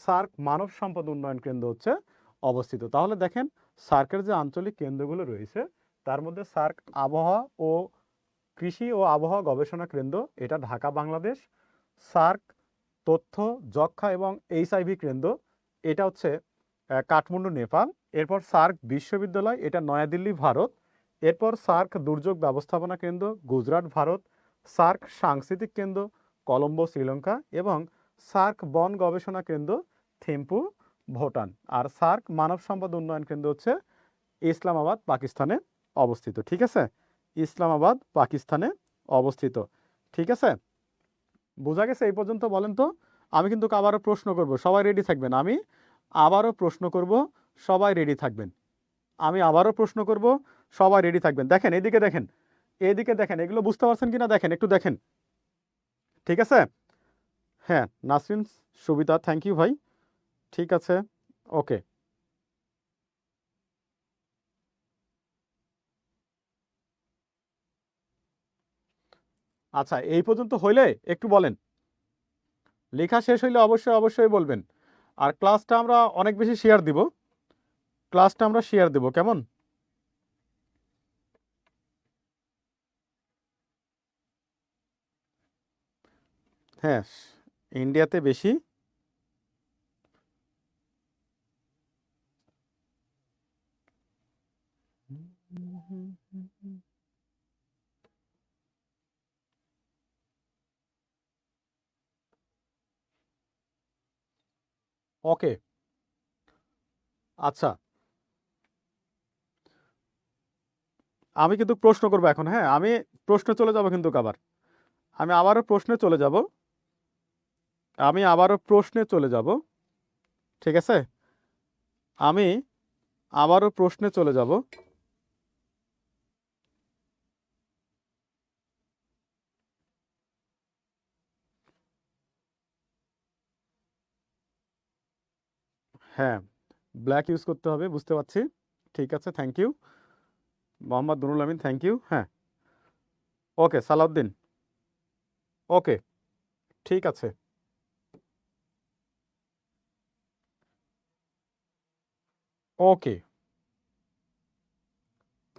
সার্ক মানব সম্পদ উন্নয়ন কেন্দ্র হচ্ছে অবস্থিত। তাহলে দেখেন সার্কের যে আঞ্চলিক কেন্দ্রগুলো রয়েছে তার মধ্যে সার্ক আবহাওয়া ও কৃষি ও আবহাওয়া গবেষণা কেন্দ্র, এটা ঢাকা, বাংলাদেশ। সার্ক তথ্য, যক্ষ্মা এবং এইচআইভি কেন্দ্র, এটা হচ্ছে কাঠমান্ডু, নেপাল। এরপর সার্ক বিশ্ববিদ্যালয়, এটা নয়াদিল্লি, ভারত। এরপর সার্ক দুর্যোগ ব্যবস্থাপনা কেন্দ্র গুজরাট, ভারত। সার্ক সাংস্কৃতিক কেন্দ্র কলম্বো, শ্রীলঙ্কা। এবং সার্ক বন গবেষণা কেন্দ্র থিম্পু, ভুটান। আর সার্ক মানব সম্পদ উন্নয়ন কেন্দ্র হচ্ছে ইসলামাবাদ, পাকিস্তানে অবস্থিত। ঠিক আছে, ইসলামাবাদ, পাকিস্তানে অবস্থিত। ঠিক আছে, বোঝা গেছে এই পর্যন্ত? বলেন তো। আমি কিন্তু আবারও প্রশ্ন করব, সবাই রেডি থাকবেন। আমি আবারও প্রশ্ন করব, সবাই রেডি থাকবেন। আমি আবারও প্রশ্ন করব, সবাই রেডি থাকবেন। দেখেন এদিকে, দেখেন এদিকে, দেখেন এগুলো বুঝতে পারছেন কিনা দেখেন, একটু দেখেন। ঠিক আছে, হ্যাঁ, নাসরিন সুবিতা, থ্যাংক ইউ ভাই। ঠিক আছে, ওকে। আচ্ছা, এই পর্যন্ত হইলে একটু বলেন। লেখা শেষ হইলে অবশ্যই অবশ্যই বলবেন। আর ক্লাসটা আমরা অনেক বেশি শেয়ার দিব, ক্লাসটা আমরা শেয়ার দেব, কেমন? হ্যাঁ, ইন্ডিয়াতে বেশি। ওকে, আচ্ছা, আমি কিন্তু প্রশ্ন করবো এখন। হ্যাঁ, আমি প্রশ্ন চলে যাবো কিন্তু আবার। আমি আবারও প্রশ্নে চলে যাব, ঠিক আছে? আমি আবারও প্রশ্নে চলে যাব। হ্যাঁ, ব্ল্যাক ইউজ করতে হবে, বুঝতে পারছি। ঠিক আছে, thank you Mohammad Nurul Amin, thank you. হ্যাঁ, ওকে সালাউদ্দিন, ওকে ঠিক আছে। ওকে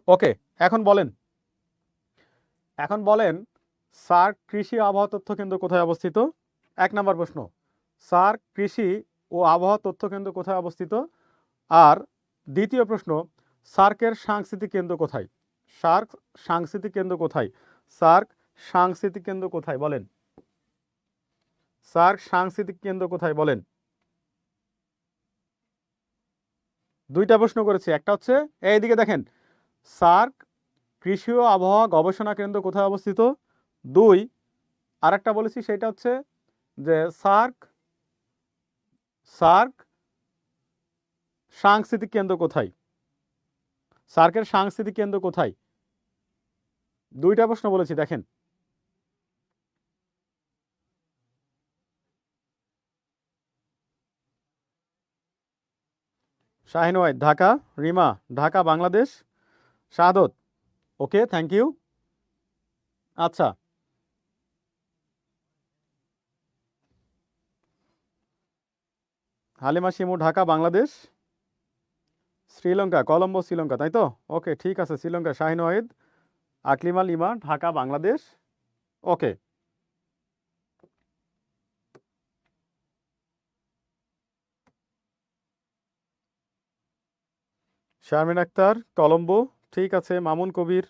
ওকে, এখন বলেন, স্যার কৃষি আবহাওয়া তথ্য কেন্দ্র কোথায় অবস্থিত? 1 নম্বর প্রশ্ন, স্যার কৃষি ও আবহাওয়া তথ্য কেন্দ্র কোথায় অবস্থিত? আর দ্বিতীয় প্রশ্ন, সার্কের সাংস্কৃতিক কেন্দ্র কোথায়? সার্ক সাংস্কৃতিক কেন্দ্র কোথায়? সার্ক সাংস্কৃতিক কেন্দ্র কোথায় বলেন? সার্ক সাংস্কৃতিক কেন্দ্র কোথায় বলেন? 2টা প্রশ্ন করেছি, একটা হচ্ছে এইদিকে দেখেন, সার্ক কৃষি ও আবহাওয়া গবেষণা কেন্দ্র কোথায় অবস্থিত। 2, আরেকটা বলেছি সেটা হচ্ছে যে সার্ক সাংস্কৃতিক কেন্দ্র কোথায়? সার্কের সাংস্কৃতিক কেন্দ্র কোথায়? 2টা প্রশ্ন বলেছি দেখেন। শাহিন ওয়াইদ ঢাকা, রিমা ঢাকা বাংলাদেশ, শাহাদত ওকে থ্যাংক ইউ। আচ্ছা, হালিমা শিমু ঢাকা বাংলাদেশ, শ্রীলঙ্কা কলম্বো শ্রীলঙ্কা, তাই তো? ওকে ঠিক আছে, শ্রীলঙ্কা শাহিন ওয়াহিদ, আকলিমা লিমা ঢাকা বাংলাদেশ, ওকে। শারমিন আক্তার কলম্বো, ঠিক আছে। Mamun Kabir,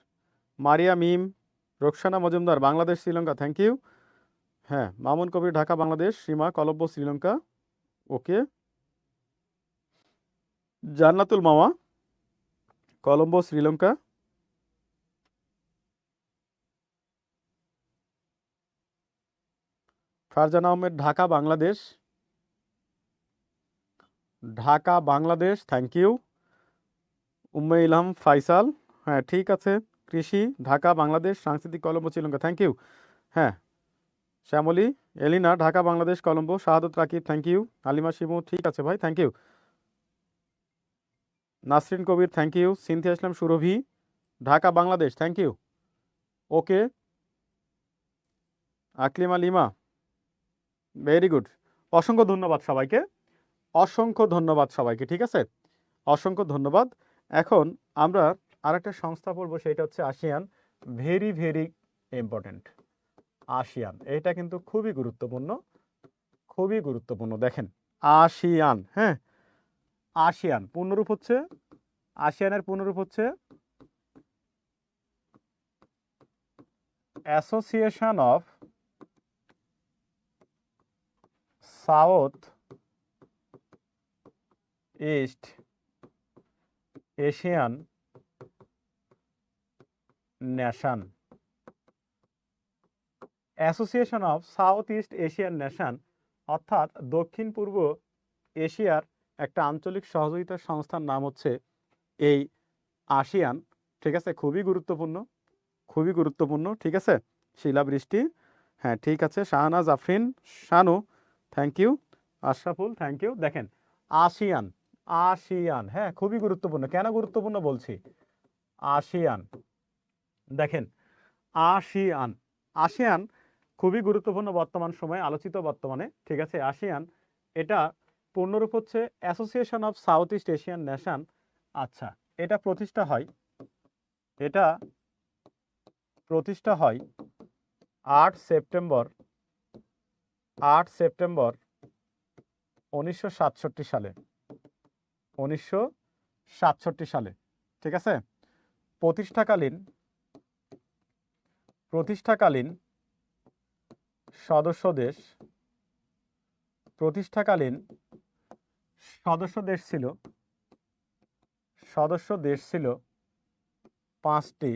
Maria Mim, Roksana Majumder Bangladesh Sri Lanka, thank you. হ্যাঁ, মামুন কবির ঢাকা বাংলাদেশ, সীমা কলম্বো শ্রীলঙ্কা, ওকে। জান্নাতুল মামা কলম্বো শ্রীলঙ্কা, ফারজান আহমেদ ঢাকা বাংলাদেশ, থ্যাংক ইউ। উম্মে ইলহাম ফাইসাল, হ্যাঁ ঠিক আছে। কৃষি ঢাকা বাংলাদেশ, সাংস্কৃতিক কলম্বো শ্রীলঙ্কা, থ্যাংক ইউ। হ্যাঁ, শ্যামলী এলিনা ঢাকা বাংলাদেশ কলম্বো, শাহাদত রাকিব থ্যাংক ইউ। হালিমা শিমু, ঠিক আছে ভাই, thank you. Nasrin Kabir thank you. Sinthia Islam Surovi Dhaka Bangladesh, thank you, okay. Aklima Lima, very good. অসংখ্য ধন্যবাদ সবাইকে, ঠিক আছে, অসংখ্য ধন্যবাদ। এখন আমরা আরেকটা সংস্থা পড়বো, সেটা হচ্ছে ASEAN, very very important. ASEAN এটা কিন্তু খুবই গুরুত্বপূর্ণ, দেখেন আসিয়ান, হ্যাঁ, আসিয়ান পূর্ণরূপ হচ্ছে, আসিয়ানের পূর্ণরূপ হচ্ছে association of south east Asian nation, association of south east Asian nation, অর্থাৎ দক্ষিণ পূর্ব এশিয়ার একটা আঞ্চলিক সহযোগিতা সংস্থার নাম হচ্ছে এই আসিয়ান, ঠিক আছে। খুবই গুরুত্বপূর্ণ, ঠিক আছে। শিলাবৃষ্টি, হ্যাঁ ঠিক আছে। Shahnaz Afrin Shanu, thank you. Ashraful, thank you. দেখেন আসিয়ান, হ্যাঁ খুবই গুরুত্বপূর্ণ। কেন গুরুত্বপূর্ণ বলছি? আসিয়ান, দেখেন আসিয়ান, খুবই গুরুত্বপূর্ণ বর্তমান সময়ে, আলোচিত বর্তমানে, ঠিক আছে। আসিয়ান এটা পূর্ণরূপ হচ্ছে association of south east Asian nation. আচ্ছা, এটা প্রতিষ্ঠা হয় 8 সেপ্টেম্বর 1967 সালে, 1967 সালে, ঠিক আছে। প্রতিষ্ঠাকালীন সদস্য দেশ ছিল 5টি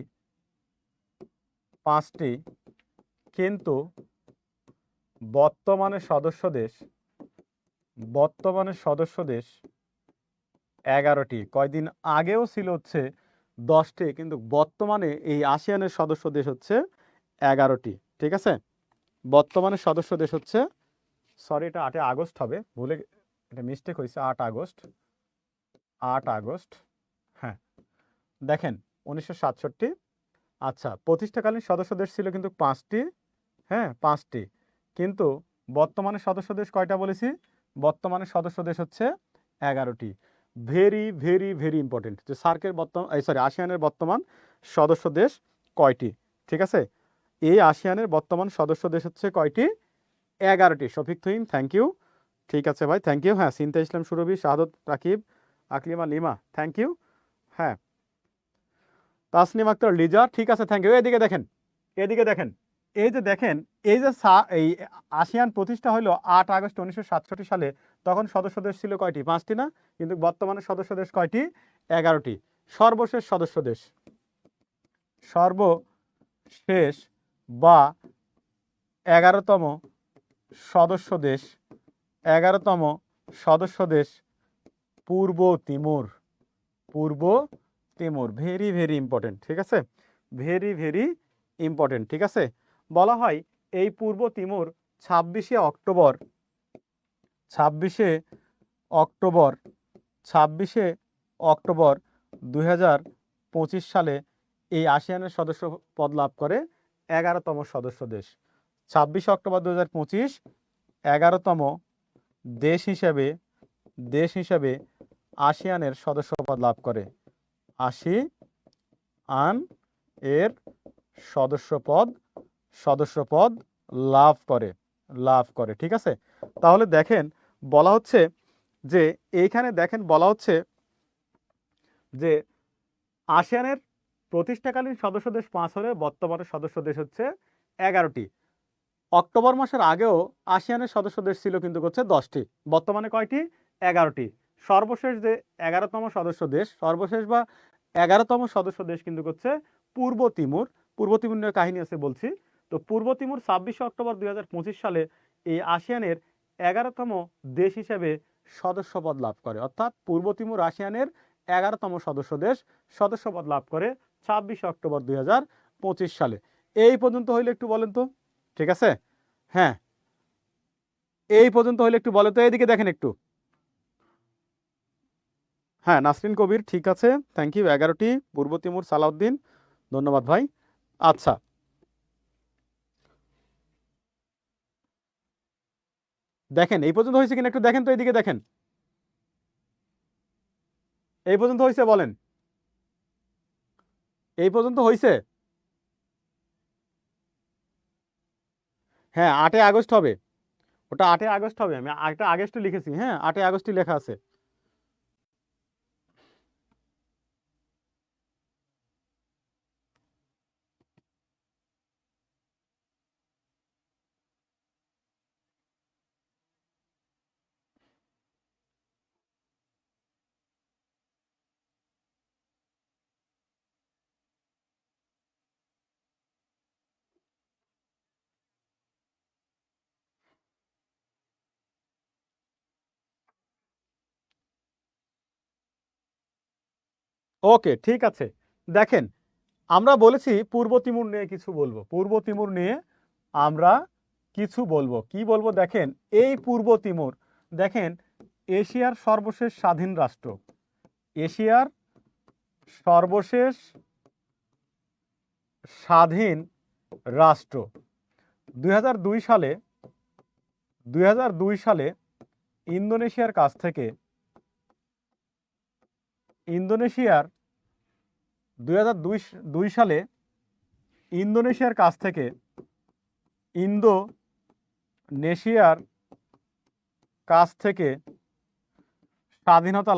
কিন্তু বর্তমানে সদস্য দেশ 11টি। কয়দিন আগেও ছিল হচ্ছে 10টি, কিন্তু বর্তমানে এই আসিয়ানের সদস্য দেশ হচ্ছে 11টি। ঠিক আছে, বর্তমানে সদস্য দেশ হচ্ছে, সরি এটা 8 আগস্ট হবে, ভুলে এটা মিস্টেক হয়েছে, 8 আগস্ট। হ্যাঁ, দেখেন 1967। আচ্ছা, প্রতিষ্ঠাকালীন সদস্য দেশ ছিল কিন্তু 5টি। হ্যাঁ, 5টি, কিন্তু বর্তমানে সদস্য দেশ কয়টা বলেছি? বর্তমানে সদস্য দেশ হচ্ছে 11টি। ভেরি ভেরি ভেরি ইম্পর্টেন্ট যে সার্কের আসিয়ানের বর্তমান সদস্য দেশ কয়টি। ঠিক আছে, এই আসিয়ানের বর্তমান সদস্য দেশ হচ্ছে কয়টি? 11টি। Shafiq Tuhin, thank you. ঠিক আছে ভাই, থ্যাংক ইউ। হ্যাঁ, সিনতা ইসলাম সুরভি, শাহাদত রাকিব, আকলিমা লিমা, থ্যাংক ইউ। হ্যাঁ, তাসনিম আক্তার লিজা, ঠিক আছে, থ্যাংক ইউ। এদিকে দেখেন, এদিকে দেখেন, এই যে দেখেন, এই যে এই আসিয়ান প্রতিষ্ঠা হলো 8 আগস্ট 1967 সালে, তখন সদস্য দেশ ছিল কয়টি? 5টি না? কিন্তু বর্তমানে সদস্য দেশ কয়টি? 11টি। সর্বশেষ সদস্য দেশ, সর্বশেষ বা 11তম সদস্য দেশ, 11তম সদস্য দেশ পূর্ব তিমুর। পূর্ব তিমুর, ভেরি ভেরি ইম্পর্টেন্ট। ঠিক আছে, ভেরি ভেরি ইম্পর্টেন্ট। ঠিক আছে, বলা হয় এই পূর্ব তিমুর 26শে অক্টোবর 2025 সালে এই আসিয়ানের সদস্য পদ লাভ করে 11তম সদস্য দেশ। 26 অক্টোবর 2025 11তম দেশ হিসেবে আসিয়ানের সদস্য পদ লাভ করে। আসিয়ান এর সদস্য পদ লাভ করে। ঠিক আছে, তাহলে দেখেন বলা হচ্ছে যে এইখানে দেখেন বলা হচ্ছে যে আসিয়ানের প্রতিষ্ঠাকালীন সদস্য দেশ 5 হলে বর্তমানে সদস্য দেশ হচ্ছে 11টি। অক্টোবর মাসের আগেও আসিয়ানের সদস্য দেশ ছিল কিন্তু হচ্ছে 10টি, বর্তমানে কয়টি? 11টি। সর্বশেষ যে 11তম সদস্য দেশ, সর্বশেষ বা 11তম সদস্য দেশ কিন্তু হচ্ছে পূর্ব তিমুর। পূর্ব তিমুর নিয়ে কাহিনী আছে বলছি। তো পূর্ব তিমুর 26 অক্টোবর 2025 সালে এই আসিয়ানের 11তম দেশ হিসেবে সদস্যপদ লাভ করে। অর্থাৎ পূর্ব তিমুর আসিয়ানের 11তম সদস্যপদ লাভ করে 26 অক্টোবর 2025 সালে। এই পর্যন্ত হইলে একটু বলেন তো। ঠিক আছে, হ্যাঁ, এই পর্যন্ত হইলে একটু বলেন তো। এইদিকে দেখেন একটু। হ্যাঁ, নাসরিন কবির, ঠিক আছে, thank you. 11টি, Purba Timur, Salauddin, ধন্যবাদ ভাই। আচ্ছা, দেখেন এই পর্যন্ত হয়েছে কিনা একটু দেখেন তো। এইদিকে দেখেন, এই পর্যন্ত হয়েছে বলেন, এই পর্যন্ত হয়েছে? হ্যাঁ, 8 আগস্ট হবে, ওটা 8 আগস্ট হবে। আমি 8 আগস্টে লিখেছি, হ্যাঁ 8 আগস্টই লেখা আছে। ওকে, ঠিক আছে, দেখেন আমরা বলেছি পূর্ব তিমুর নিয়ে কিছু বলবো। পূর্ব তিমুর নিয়ে আমরা কিছু বলবো। কি বলবো দেখেন, এই পূর্ব তিমুর দেখেন এশিয়ার সর্বশেষ স্বাধীন রাষ্ট্র। এশিয়ার সর্বশেষ স্বাধীন রাষ্ট্র 2002 সালে 2002 সালে ইন্দোনেশিয়ার কাছ থেকে 2002 সালে ইন্দোনেশিয়ার কাছ থেকে স্বাধীনতা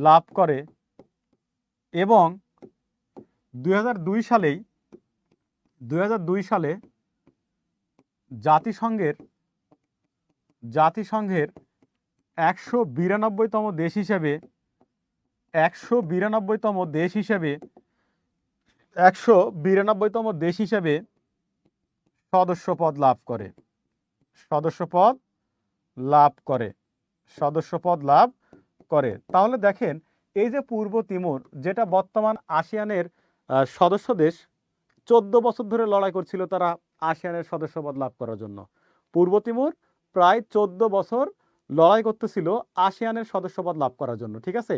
লাভ করে এবং 2002 সালে জাতিসংঘের 192তম দেশ হিসেবে 192তম দেশ হিসেবে সদস্যপদ লাভ করে, সদস্যপদ লাভ করে, সদস্যপদ লাভ করে। তাহলে দেখেন এই যে পূর্ব তিমুর, যেটা বর্তমান আসিয়ানের সদস্য দেশ, 14 বছর ধরে লড়াই করছিল তারা আসিয়ানের সদস্যপদ লাভ করার জন্য। পূর্ব তিমুর প্রায় 14 বছর লড়াই করতেছিল আসিয়ানের সদস্যপদ লাভ করার জন্য, ঠিক আছে।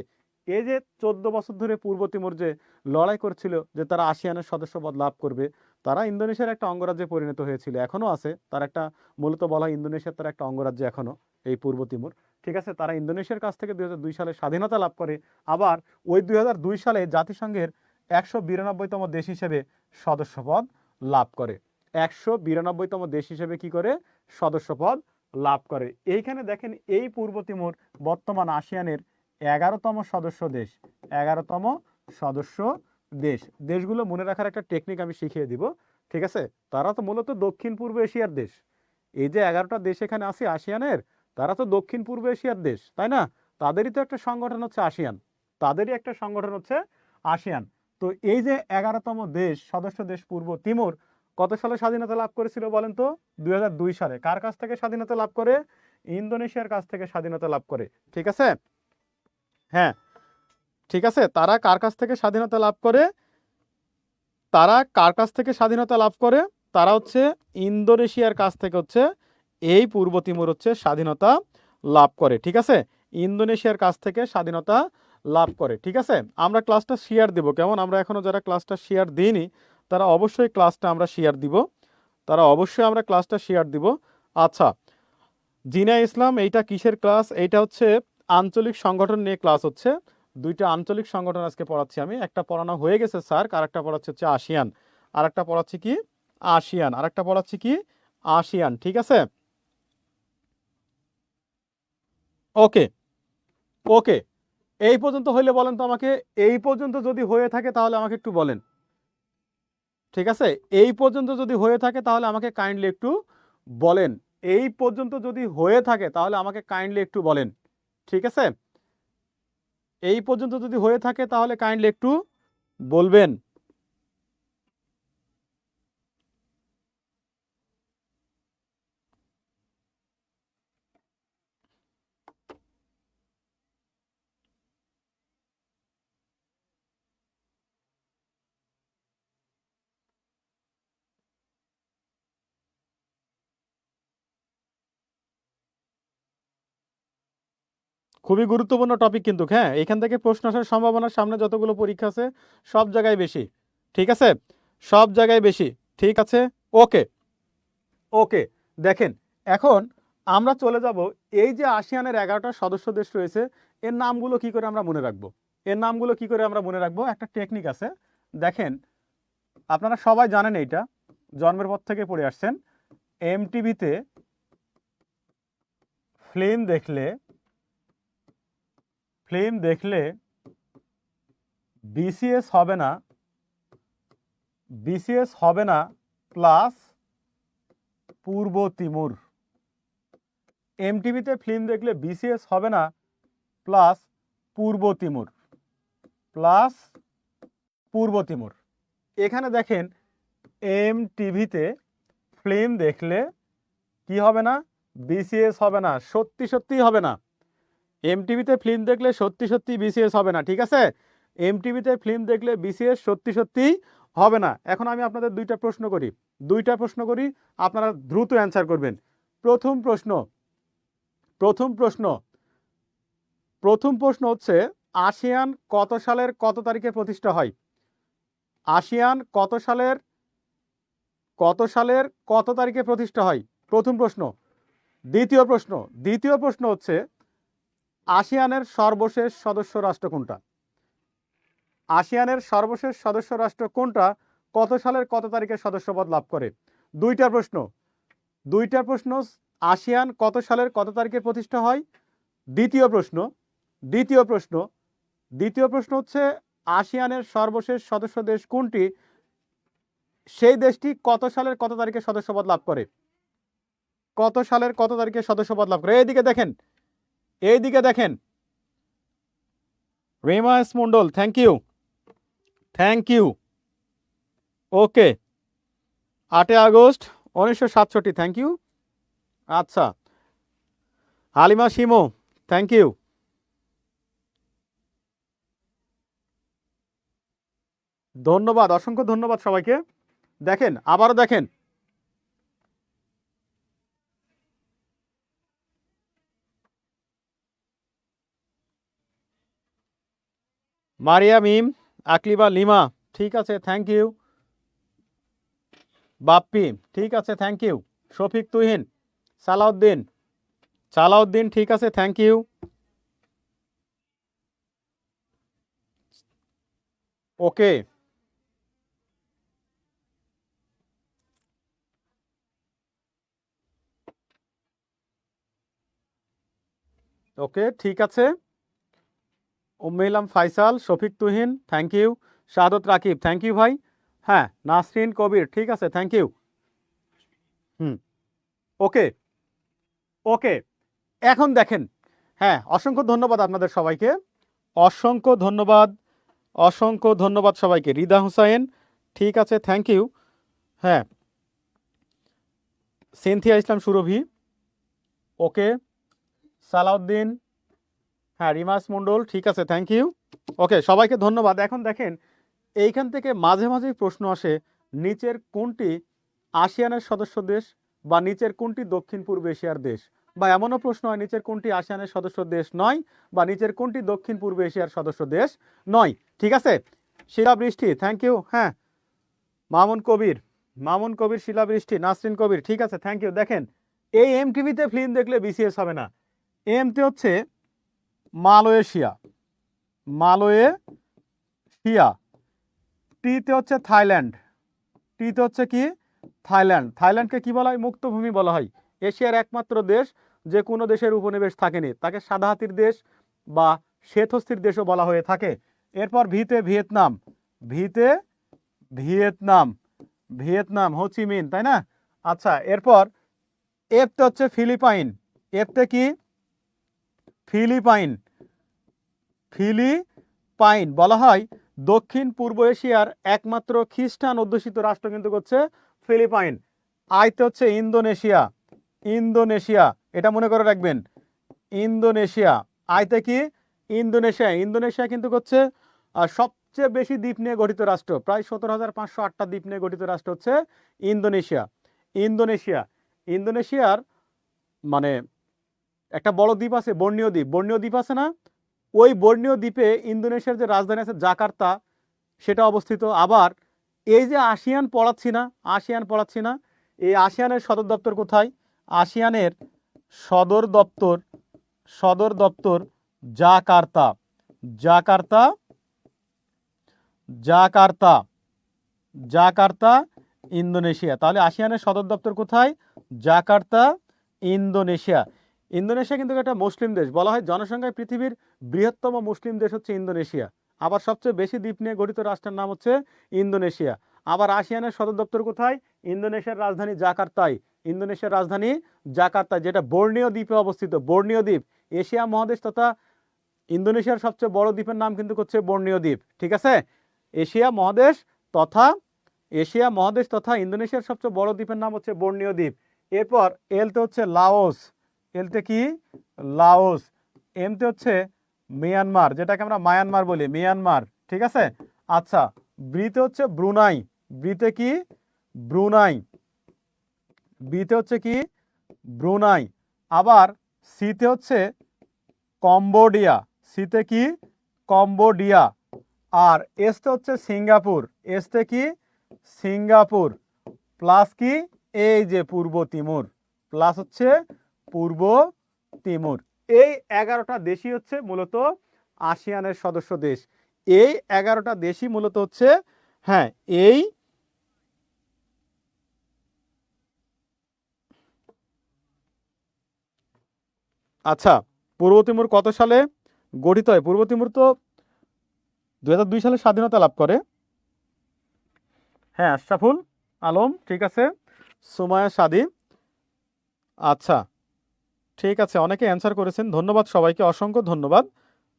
এই যে 14 বছর ধরে পূর্ব তিমুর যে লড়াই করছিল যে তারা আসিয়ানের সদস্যপদ লাভ করবে, তারা ইন্দোনেশিয়ার একটা অঙ্গরাজ্যে পরিণত হয়েছিল, এখনো আছে তার একটা, মূলত বলা হয় ইন্দোনেশিয়ার তার একটা অঙ্গরাজ্য এখনো, এই পূর্ব তিমুর, ঠিক আছে। তারা ইন্দোনেশিয়ার কাছ থেকে 2002 সালে স্বাধীনতা লাভ করে। আবার ওই 2002 সালে জাতিসংঘের 192তম দেশ হিসেবে সদস্যপদ লাভ করে। 192তম দেশ হিসেবে কি করে? সদস্যপদ লাভ করে। এইখানে দেখেন এই পূর্ব তিমুর বর্তমান আসিয়ানের 11তম সদস্য দেশ, 11তম সদস্য দেশ। দেশগুলো মনে রাখার একটা টেকনিক আমি শিখিয়ে দিব, ঠিক আছে। তারা তো মূলত দক্ষিণ পূর্ব এশিয়ার দেশ। এই যে 11টা দেশ এখানে আছে আসিয়ানের, তারা তো দক্ষিণ পূর্ব এশিয়ার দেশ, তাই না? তাদেরই তো একটা সংগঠন হচ্ছে আসিয়ান, তাদেরই একটা সংগঠন হচ্ছে আসিয়ান। তো এই যে 11তম দেশ, সদস্য দেশ পূর্ব তিমুর, কত সালে স্বাধীনতা লাভ করেছিল বলেন তো? 2002 সালে। কার কাছ থেকে স্বাধীনতা লাভ করে? ইন্দোনেশিয়ার কাছ থেকে স্বাধীনতা লাভ করে, ঠিক আছে। হ্যাঁ, ঠিক আছে। তারা কার কাছ থেকে স্বাধীনতা লাভ করে? তারা কার কাছ থেকে স্বাধীনতা লাভ করে? তারা হচ্ছে ইন্দোনেশিয়ার কাছ থেকে হচ্ছে এই পূর্ব তিমুর হচ্ছে স্বাধীনতা লাভ করে, ঠিক আছে। ইন্দোনেশিয়ার কাছ থেকে স্বাধীনতা লাভ করে, ঠিক আছে। আমরা ক্লাসটা শেয়ার দিব, কেমন? আমরা এখনো যারা ক্লাসটা শেয়ার দিইনি তারা অবশ্যই ক্লাসটা আমরা শেয়ার দিব, তারা অবশ্যই আমরা ক্লাসটা শেয়ার দিব। আচ্ছা, জিনা ইসলাম, এইটা কিসের ক্লাস? এইটা হচ্ছে আঞ্চলিক সংগঠন নিয়ে ক্লাস হচ্ছে। দুইটা আঞ্চলিক সংগঠন আজকে পড়াচ্ছি আমি। একটা পড়ানো হয়ে গেছে স্যার, আর একটা পড়াচ্ছি হচ্ছে আসিয়ান, আর একটা পড়াচ্ছি কি আসিয়ান, আর একটা পড়াচ্ছি কি আসিয়ান, ঠিক আছে। ওকে, ওকে, এই পর্যন্ত হইলে বলেন তো আমাকে, এই পর্যন্ত যদি হয়ে থাকে তাহলে আমাকে একটু বলেন, ঠিক আছে। এই পর্যন্ত যদি হয়ে থাকে তাহলে আমাকে কাইন্ডলি একটু বলেন, এই পর্যন্ত যদি হয়ে থাকে তাহলে আমাকে কাইন্ডলি একটু বলেন, ঠিক আছে। এই পর্যন্ত যদি হয়ে থাকে তাহলে কাইন্ডলি একটু বলবেন। খুবই গুরুত্বপূর্ণ টপিক কিন্তু, হ্যাঁ, এখান থেকে প্রশ্ন আসার সম্ভাবনা সামনে যতগুলো পরীক্ষা আছে সব জায়গায় বেশি, ঠিক আছে, সব জায়গায় বেশি, ঠিক আছে। ওকে, ওকে, দেখেন এখন আমরা চলে যাব, এই যে আসিয়ানের 11টা সদস্য দেশ রয়েছে, এর নামগুলো কি করে আমরা মনে রাখবো? এর নামগুলো কি করে আমরা মনে রাখবো? একটা টেকনিক আছে, দেখেন আপনারা সবাই জানেন, এইটা জন্মের পর থেকে পড়ে আসছেন। এমটিভিতে ফিল্ম দেখলে বিসিএস হবে না প্লাস পূর্ব তিমুর। এমটিভিতে ফিল্ম দেখলে বিসিএস হবে না প্লাস পূর্ব তিমুর, প্লাস পূর্ব তিমুর। এখানে দেখেন এমটিভিতে ফিল্ম দেখলে কি হবে না? বিসিএস হবে না, সত্যি সত্যি হবে না। এমটিভিতে ফিল্ম দেখলে সত্যি সত্যি বিসিএস হবে না, ঠিক আছে। এমটিভিতে ফিল্ম দেখলে বিসিএস সত্যি সত্যি হবে না। এখন আমি আপনাদের দুইটা প্রশ্ন করি, আপনারা দ্রুত অ্যান্সার করবেন। প্রথম প্রশ্ন হচ্ছে, আসিয়ান কত সালের কত তারিখে প্রতিষ্ঠা হয়? আসিয়ান কত সালের কত তারিখে প্রতিষ্ঠা হয়? প্রথম প্রশ্ন। দ্বিতীয় প্রশ্ন হচ্ছে, আসিয়ানের সর্বশেষ সদস্য রাষ্ট্র কোনটা? আসিয়ানের সর্বশেষ সদস্য রাষ্ট্র কোনটা? কত সালের কত তারিখে সদস্যপদ লাভ করে? দুইটা প্রশ্ন। আসিয়ান কত সালের কত তারিখে প্রতিষ্ঠা হয়? দ্বিতীয় প্রশ্ন হচ্ছে, আসিয়ানের সর্বশেষ সদস্য দেশ কোনটি? সেই দেশটি কত সালের কত তারিখে সদস্যপদ লাভ করে? কত সালের কত তারিখে সদস্যপদ লাভ করে? এইদিকে দেখেন Rema S Mondal, thank you. Okay, 8 August 1967, thank you. আচ্ছা, হালিমা শিমো, থ্যাংক ইউ। ধন্যবাদ, অসংখ্য ধন্যবাদ সবাইকে। দেখেন, আবারও দেখেন, মারিয়া মিম, আকলিবা লিমা, ঠিক আছে, থ্যাংক ইউ। বাপ্পি, ঠিক আছে, থ্যাংক ইউ। শফিক তুহিন, সালাউদ্দিন, সালাউদ্দিন, ঠিক আছে, থ্যাংক ইউ। ওকে, ওকে, ঠিক আছে। উম্মেইলাম Faisal, Shafiq Tuhin, thank you. Shahadat Rakib, thank you ভাই। হ্যাঁ, নাসরিন কবির, ঠিক আছে, থ্যাংক ইউ। হুম, ওকে, ওকে, এখন দেখেন, হ্যাঁ, অসংখ্য ধন্যবাদ আপনাদের সবাইকে, অসংখ্য ধন্যবাদ, অসংখ্য ধন্যবাদ সবাইকে। রিদা হুসাইন, ঠিক আছে, থ্যাংক ইউ। হ্যাঁ, সিনথিয়া ইসলাম সুরভি, ওকে। সালাউদ্দিন, হ্যাঁ, রিমাস মণ্ডল, ঠিক আছে, থ্যাংক ইউ। ওকে, সবাইকে ধন্যবাদ। এখন দেখেন, এইখান থেকে মাঝে মাঝেই প্রশ্ন আসে, নিচের কোনটি আসিয়ানের সদস্য দেশ, বা নিচের কোনটি দক্ষিণ পূর্ব এশিয়ার দেশ, বা এমনও প্রশ্ন হয় নিচের কোনটি আসিয়ানের সদস্য দেশ নয়, বা নিচের কোনটি দক্ষিণ পূর্ব এশিয়ার সদস্য দেশ নয়, ঠিক আছে। শিলাবৃষ্টি, থ্যাংক ইউ। হ্যাঁ, মামুন কবির, মামুন কবির, শিলাবৃষ্টি, নাসরিন কবির, ঠিক আছে, থ্যাংক ইউ। দেখেন, এই এমটিভিতে ফিল্ম দেখলে বিসিএস হবে না। এমটি হচ্ছে মালয়েশিয়া, মালয়েশিয়া। টিতে হচ্ছে থাইল্যান্ড, টিতে হচ্ছে কি থাইল্যান্ড। থাইল্যান্ডকে কি বলা হয়? মুক্তভূমি বলা হয়। এশিয়ার একমাত্র দেশ যে কোনো দেশের উপনিবেশ থাকেনি, তাকে সাদা হাতির দেশ বা শ্বেতহস্তির দেশও বলা হয়ে থাকে। এরপর ভিতে ভিয়েতনাম, ভিতে ভিয়েতনাম, ভিয়েতনাম হোচিমিন, তাই না? আচ্ছা, এরপর এফতে হচ্ছে ফিলিপাইন, এফতে কি ফিলিপাইন, ফিলিপাইন বলা হয় দক্ষিণ পূর্ব এশিয়ার একমাত্র খ্রিস্টান অধ্যুষিত রাষ্ট্র কিন্তু হচ্ছে ফিলিপাইন। আইতে হচ্ছে ইন্দোনেশিয়া, ইন্দোনেশিয়া, এটা মনে করে রাখবেন, ইন্দোনেশিয়া। আইতে কি ইন্দোনেশিয়া, ইন্দোনেশিয়া কিন্তু হচ্ছে সবচেয়ে বেশি দ্বীপ নিয়ে গঠিত রাষ্ট্র, প্রায় 17,508টা দ্বীপ নিয়ে গঠিত রাষ্ট্র হচ্ছে ইন্দোনেশিয়া। ইন্দোনেশিয়া, ইন্দোনেশিয়ার মানে একটা বড় দ্বীপ আছে বর্নিও দ্বীপ, বর্নিও দ্বীপ আছে না, ওই বর্নিও দ্বীপে ইন্দোনেশিয়ার যে রাজধানী আছে জাকার্তা, সেটা অবস্থিত। আবার এই যে আসিয়ান পড়াচ্ছি না, আসিয়ান পড়াচ্ছি না, এই আসিয়ানের সদর দপ্তর কোথায়? আসিয়ানের সদর দপ্তর, সদর দপ্তর Jakarta, Jakarta, Jakarta, Jakarta, Indonesia. তাহলে আসিয়ানের সদর দপ্তর কোথায়? Jakarta, Indonesia. ইন্দোনেশিয়া কিন্তু একটা মুসলিম দেশ, বলা হয় জনসংখ্যায় পৃথিবীর বৃহত্তম মুসলিম দেশ হচ্ছে ইন্দোনেশিয়া। আবার সবচেয়ে বেশি দ্বীপ নিয়ে গঠিত রাষ্ট্রের নাম হচ্ছে ইন্দোনেশিয়া। আবার আসিয়ানের সদর দপ্তর কোথায়? ইন্দোনেশিয়ার রাজধানী জাকার্তায়, ইন্দোনেশিয়ার রাজধানী জাকার্তা, যেটা বর্নিও দ্বীপে অবস্থিত। বর্নিও দ্বীপ এশিয়া মহাদেশ তথা ইন্দোনেশিয়ার সবচেয়ে বড় দ্বীপের নাম কিন্তু হচ্ছে বর্নিও দ্বীপ, ঠিক আছে। এশিয়া মহাদেশ তথা, এশিয়া মহাদেশ তথা ইন্দোনেশিয়ার সবচেয়ে বড় দ্বীপের নাম হচ্ছে বর্নিও দ্বীপ। এরপর এলতে হচ্ছে লাওস, এলতে কি লাওস। এমতে হচ্ছে মিয়ানমার, যেটাকে আমরা মায়ানমার বলি, মিয়ানমার, ঠিক আছে। আচ্ছা, ব্রিতে হচ্ছে ব্রুনাই, ব্রিতে কি ব্রুনাই, বিতে হচ্ছে কি ব্রুনাই। আবার সিতে হচ্ছে কম্বোডিয়া, সিতে কি কম্বোডিয়া। আর এসতে হচ্ছে সিঙ্গাপুর, এসতে কি সিঙ্গাপুর। প্লাস কি এই যে পূর্ব তিমুর, প্লাস হচ্ছে পূর্ব তিমুর। এই 11টা দেশই হচ্ছে মূলত আসিয়ানের সদস্য দেশ। এই 11টা দেশই মূলত হচ্ছে, হ্যাঁ, এই আচ্ছা, পূর্ব তিমুর কত সালে গঠিত হয়? পূর্ব তিমুর তো 2002 সালে স্বাধীনতা লাভ করে। হ্যাঁ, আশরাফুল আলম, ঠিক আছে, সুমায়া সাদি, আচ্ছা, ঠিক আছে, অনেকে অ্যান্সার করেছেন, ধন্যবাদ সবাইকে, অসংখ্য ধন্যবাদ।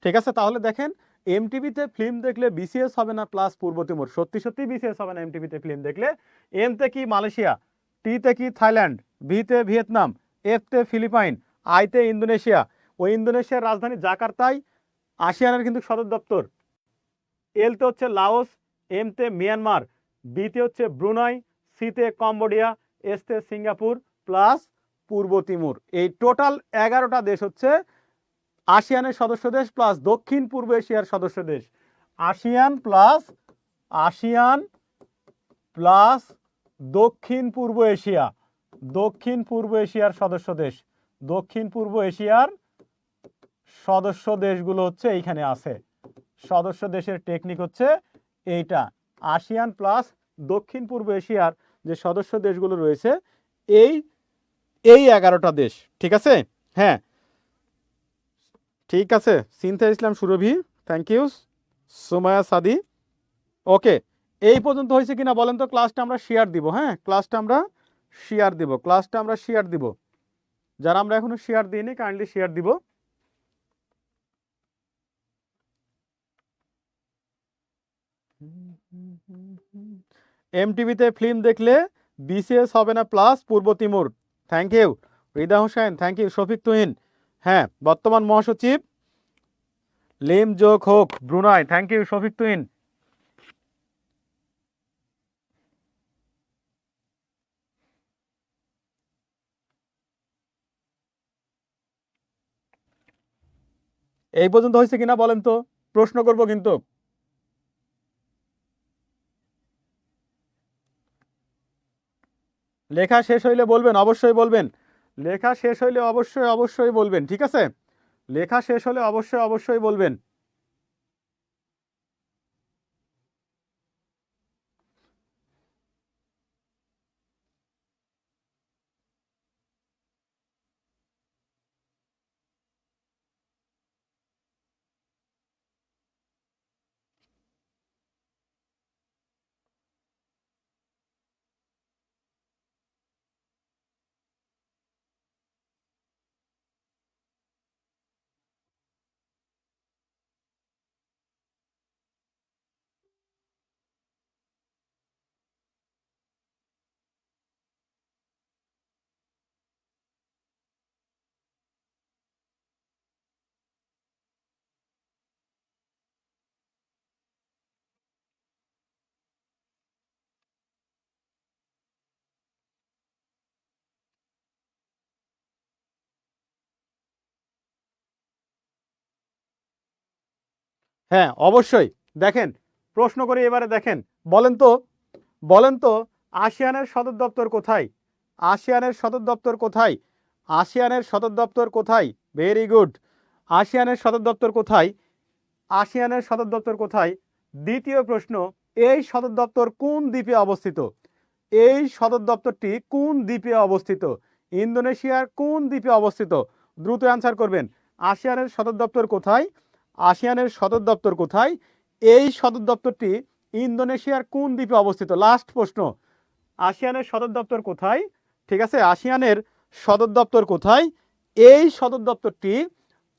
ঠিক আছে, তাহলে দেখেন এমটিভিতে ফিল্ম দেখলে বিসিএস হবে না প্লাস পূর্ব তিমুর, সত্যি সত্যি বিসিএস হবে না এমটিভিতে ফিল্ম দেখলে। এমতে কি মালয়েশিয়া, টিতে কি থাইল্যান্ড, ভিতে ভিয়েতনাম, এফতে ফিলিপাইন, আইতে ইন্দোনেশিয়া। ওই ইন্দোনেশিয়ার রাজধানী জাকার্তায় আসিয়ানের কিন্তু সদর দপ্তর। এলতে হচ্ছে লাওস, এমতে মিয়ানমার, বিতে হচ্ছে ব্রুনাই, সিতে কম্বোডিয়া, এসতে সিঙ্গাপুর প্লাস পূর্ব তিমুর। এই টোটাল 11টা দেশ হচ্ছে আসিয়ানের সদস্য দেশ প্লাস দক্ষিণ পূর্ব এশিয়ার সদস্য দেশ। আসিয়ান প্লাস দক্ষিণ পূর্ব এশিয়া, দক্ষিণ পূর্ব এশিয়ার সদস্য দেশ। দক্ষিণ পূর্ব এশিয়ার সদস্য দেশগুলো হচ্ছে এইখানে আছে। সদস্য দেশের টেকনিক হচ্ছে এইটা, আসিয়ান প্লাস দক্ষিণ পূর্ব এশিয়ার যে সদস্য দেশগুলো রয়েছে এই 11টা দেশ। ঠিক আছে? হ্যাঁ ঠিক আছে। Sinthia Islam Surovi, thank you. Sumaya Sadi, okay. এই পর্যন্ত হয়েছে কিনা বলেন তো? ক্লাসটা আমরা শেয়ার দিব। হ্যাঁ ক্লাসটা আমরা শেয়ার দিব। যারা আমরা এখনো শেয়ার দিইনি কাইন্ডলি শেয়ার দিব। এমটিভিতে ফিল্ম দেখলে বিসিএস হবে না প্লাস পূর্ব তিমুর, thank you. Rida Hossain, thank you. Shafiq Tuhin, হ্যাঁ বর্তমান মহাসচিব Lim Jock Hoi Brunei, thank you Shafiq Tuhin. এই পর্যন্ত হয়েছে কিনা বলেন তো? প্রশ্ন করব কিন্তু। লেখা শেষ হইলে বলবেন, অবশ্যই বলবেন। লেখা শেষ হইলে অবশ্যই বলবেন। ঠিক আছে? লেখা শেষ হলে অবশ্যই বলবেন। হ্যাঁ অবশ্যই। দেখেন প্রশ্ন করে এবারে দেখেন, বলেন তো আসিয়ানের সদর দপ্তর কোথায়? আসিয়ানের সদর দপ্তর কোথায়? আসিয়ানের সদর দপ্তর কোথায়? Very good. আসিয়ানের সদর দপ্তর কোথায়? আসিয়ানের সদর দপ্তর কোথায়? দ্বিতীয় প্রশ্ন, এই সদর দপ্তর কোন দ্বীপে অবস্থিত? এই সদর দপ্তরটি কোন দ্বীপে অবস্থিত? ইন্দোনেশিয়ার কোন দ্বীপে অবস্থিত? দ্রুত অ্যান্সার করবেন। আসিয়ানের সদর দপ্তর কোথায়? আসিয়ানের সদর দপ্তর কোথায়? এই সদর দপ্তরটি ইন্দোনেশিয়ার কোন দ্বীপে অবস্থিত? লাস্ট প্রশ্ন, আসিয়ানের সদর দপ্তর কোথায়? ঠিক আছে, আসিয়ানের সদর দপ্তর কোথায়? এই সদর দপ্তরটি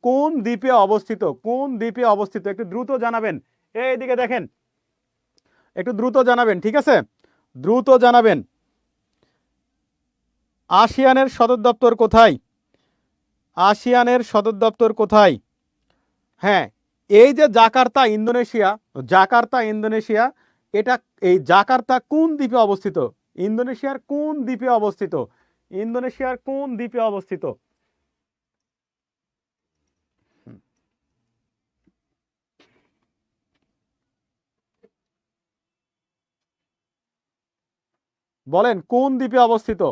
কোন দ্বীপে অবস্থিত? কোন দ্বীপে অবস্থিত? একটু দ্রুত জানাবেন। এইদিকে দেখেন, একটু দ্রুত জানাবেন। ঠিক আছে, দ্রুত জানাবেন। আসিয়ানের সদর দপ্তর কোথায়? আসিয়ানের সদর দপ্তর কোথায়? হ্যাঁ, এই যে জাকার্তা ইন্দোনেশিয়া, এটা এই জাকার্তা কোন দ্বীপে অবস্থিত? ইন্দোনেশিয়ার কোন দ্বীপে অবস্থিত? ইন্দোনেশিয়ার কোন দ্বীপে অবস্থিত? বলেন কোন দ্বীপে অবস্থিত?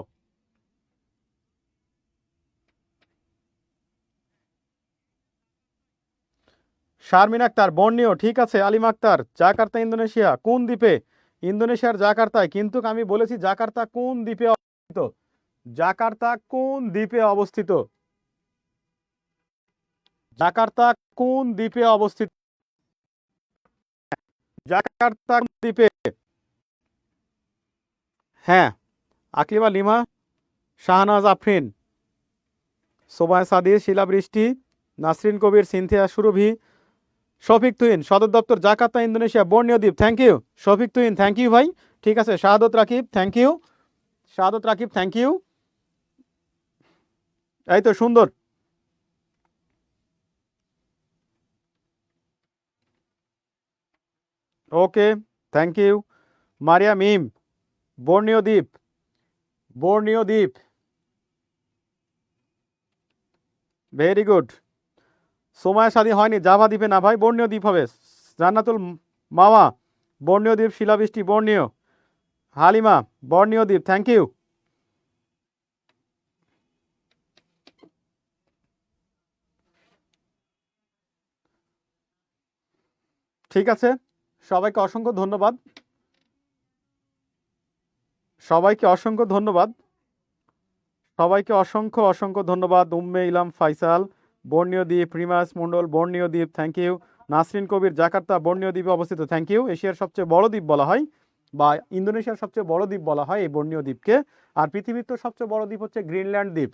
শারমিন আক্তার, বর্নিও, ঠিক আছে। আলিম আক্তার, জাকার্তা ইন্দোনেশিয়া কোন দ্বীপে? ইন্দোনেশিয়ার জাকার্তায়। কিন্তু আমি বলেছি জাকার্তা কোন দ্বীপে অবস্থিত? জাকার্তা কোন দ্বীপে অবস্থিত? জাকার্তা কোন দ্বীপে অবস্থিত? জাকার্তা কোন দ্বীপে? হ্যাঁ, আকলিমা লিমা, শাহনাজ আফরিন, সোবায় সাদির, শিলা বৃষ্টি, নাসরিন কবির, সিনথিয়া সুরভি, শফিক তুহিন সদর দপ্তর জাকার্তা ইন্দোনেশিয়া বর্ণীয় দ্বীপ thank you Shafiq Tuhin thank you ভাই ঠিক আছে Shahadat Rakib thank you Shahadat Rakib thank you এই তো সুন্দর ওকে থ্যাংক ইউ মারিয়া মিম বর্ণীয় দ্বীপ বর্ণীয় দ্বীপ ভেরি গুড সময় শাদী হয়নি জাভা দ্বীপে না ভাই বর্ণীয় দ্বীপ হবে জান্নাতুল মামা বর্ণীয় দ্বীপ শিলাবৃষ্টি বর্ণীয় হালিমা বর্ণীয় দ্বীপ থ্যাংক ইউ ঠিক আছে সবাইকে অসংখ্য ধন্যবাদ সবাইকে অসংখ্য ধন্যবাদ সবাইকে অসংখ্য অসংখ্য ধন্যবাদ উম্মে ইলাম ফাইসাল বর্ণীয় দ্বীপ রিমাস মন্ডল বর্ণীয় দ্বীপ thank you Nasrin Kabir Jakarta Borneo দ্বীপে অবস্থিত থ্যাংক ইউ এশিয়ার সবচেয়ে বড় দ্বীপ বলা হয় বা ইন্দোনেশিয়ার সবচেয়ে বড় দ্বীপ বলা হয় এই বর্ণীয় দ্বীপকে আর পৃথিবীর তো সবচেয়ে বড় দ্বীপ হচ্ছে গ্রিনল্যান্ড দ্বীপ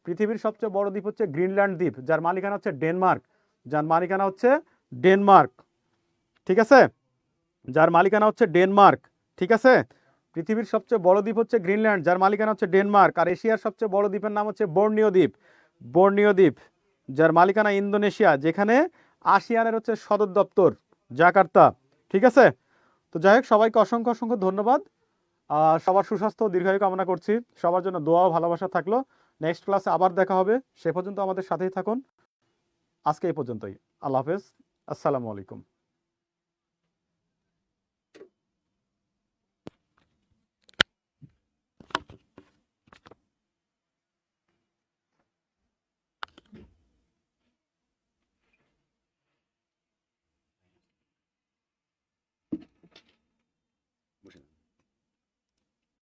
পৃথিবীর সবচেয়ে বড় দ্বীপ হচ্ছে গ্রিনল্যান্ড দ্বীপ যার মালিকানা হচ্ছে ডেনমার্ক যার মালিকানা হচ্ছে ডেনমার্ক ঠিক আছে যার মালিকানা হচ্ছে ডেনমার্ক ঠিক আছে পৃথিবীর সবচেয়ে বড় দ্বীপ হচ্ছে গ্রিনল্যান্ড যার মালিকানা হচ্ছে ডেনমার্ক আর এশিয়ার সবচেয়ে বড় দ্বীপের নাম হচ্ছে বর্ণীয় দ্বীপ বর্ণীয় দ্বীপ যার মালিকানা ইন্দোনেশিয়া যেখানে আসিয়ানের হচ্ছে সদর দপ্তর জাকার্তা ঠিক আছে তো যাই হোক সবাইকে অসংখ্য অসংখ্য ধন্যবাদ সবার সুস্বাস্থ্য দীর্ঘায়ু কামনা করছি সবার জন্য দোয়া ও ভালোবাসা থাকলো নেক্সট ক্লাসে আবার দেখা হবে সে পর্যন্ত আমাদের সাথেই থাকুন আজকে এই পর্যন্তই আল্লাহ হাফেজ আসসালামু আলাইকুম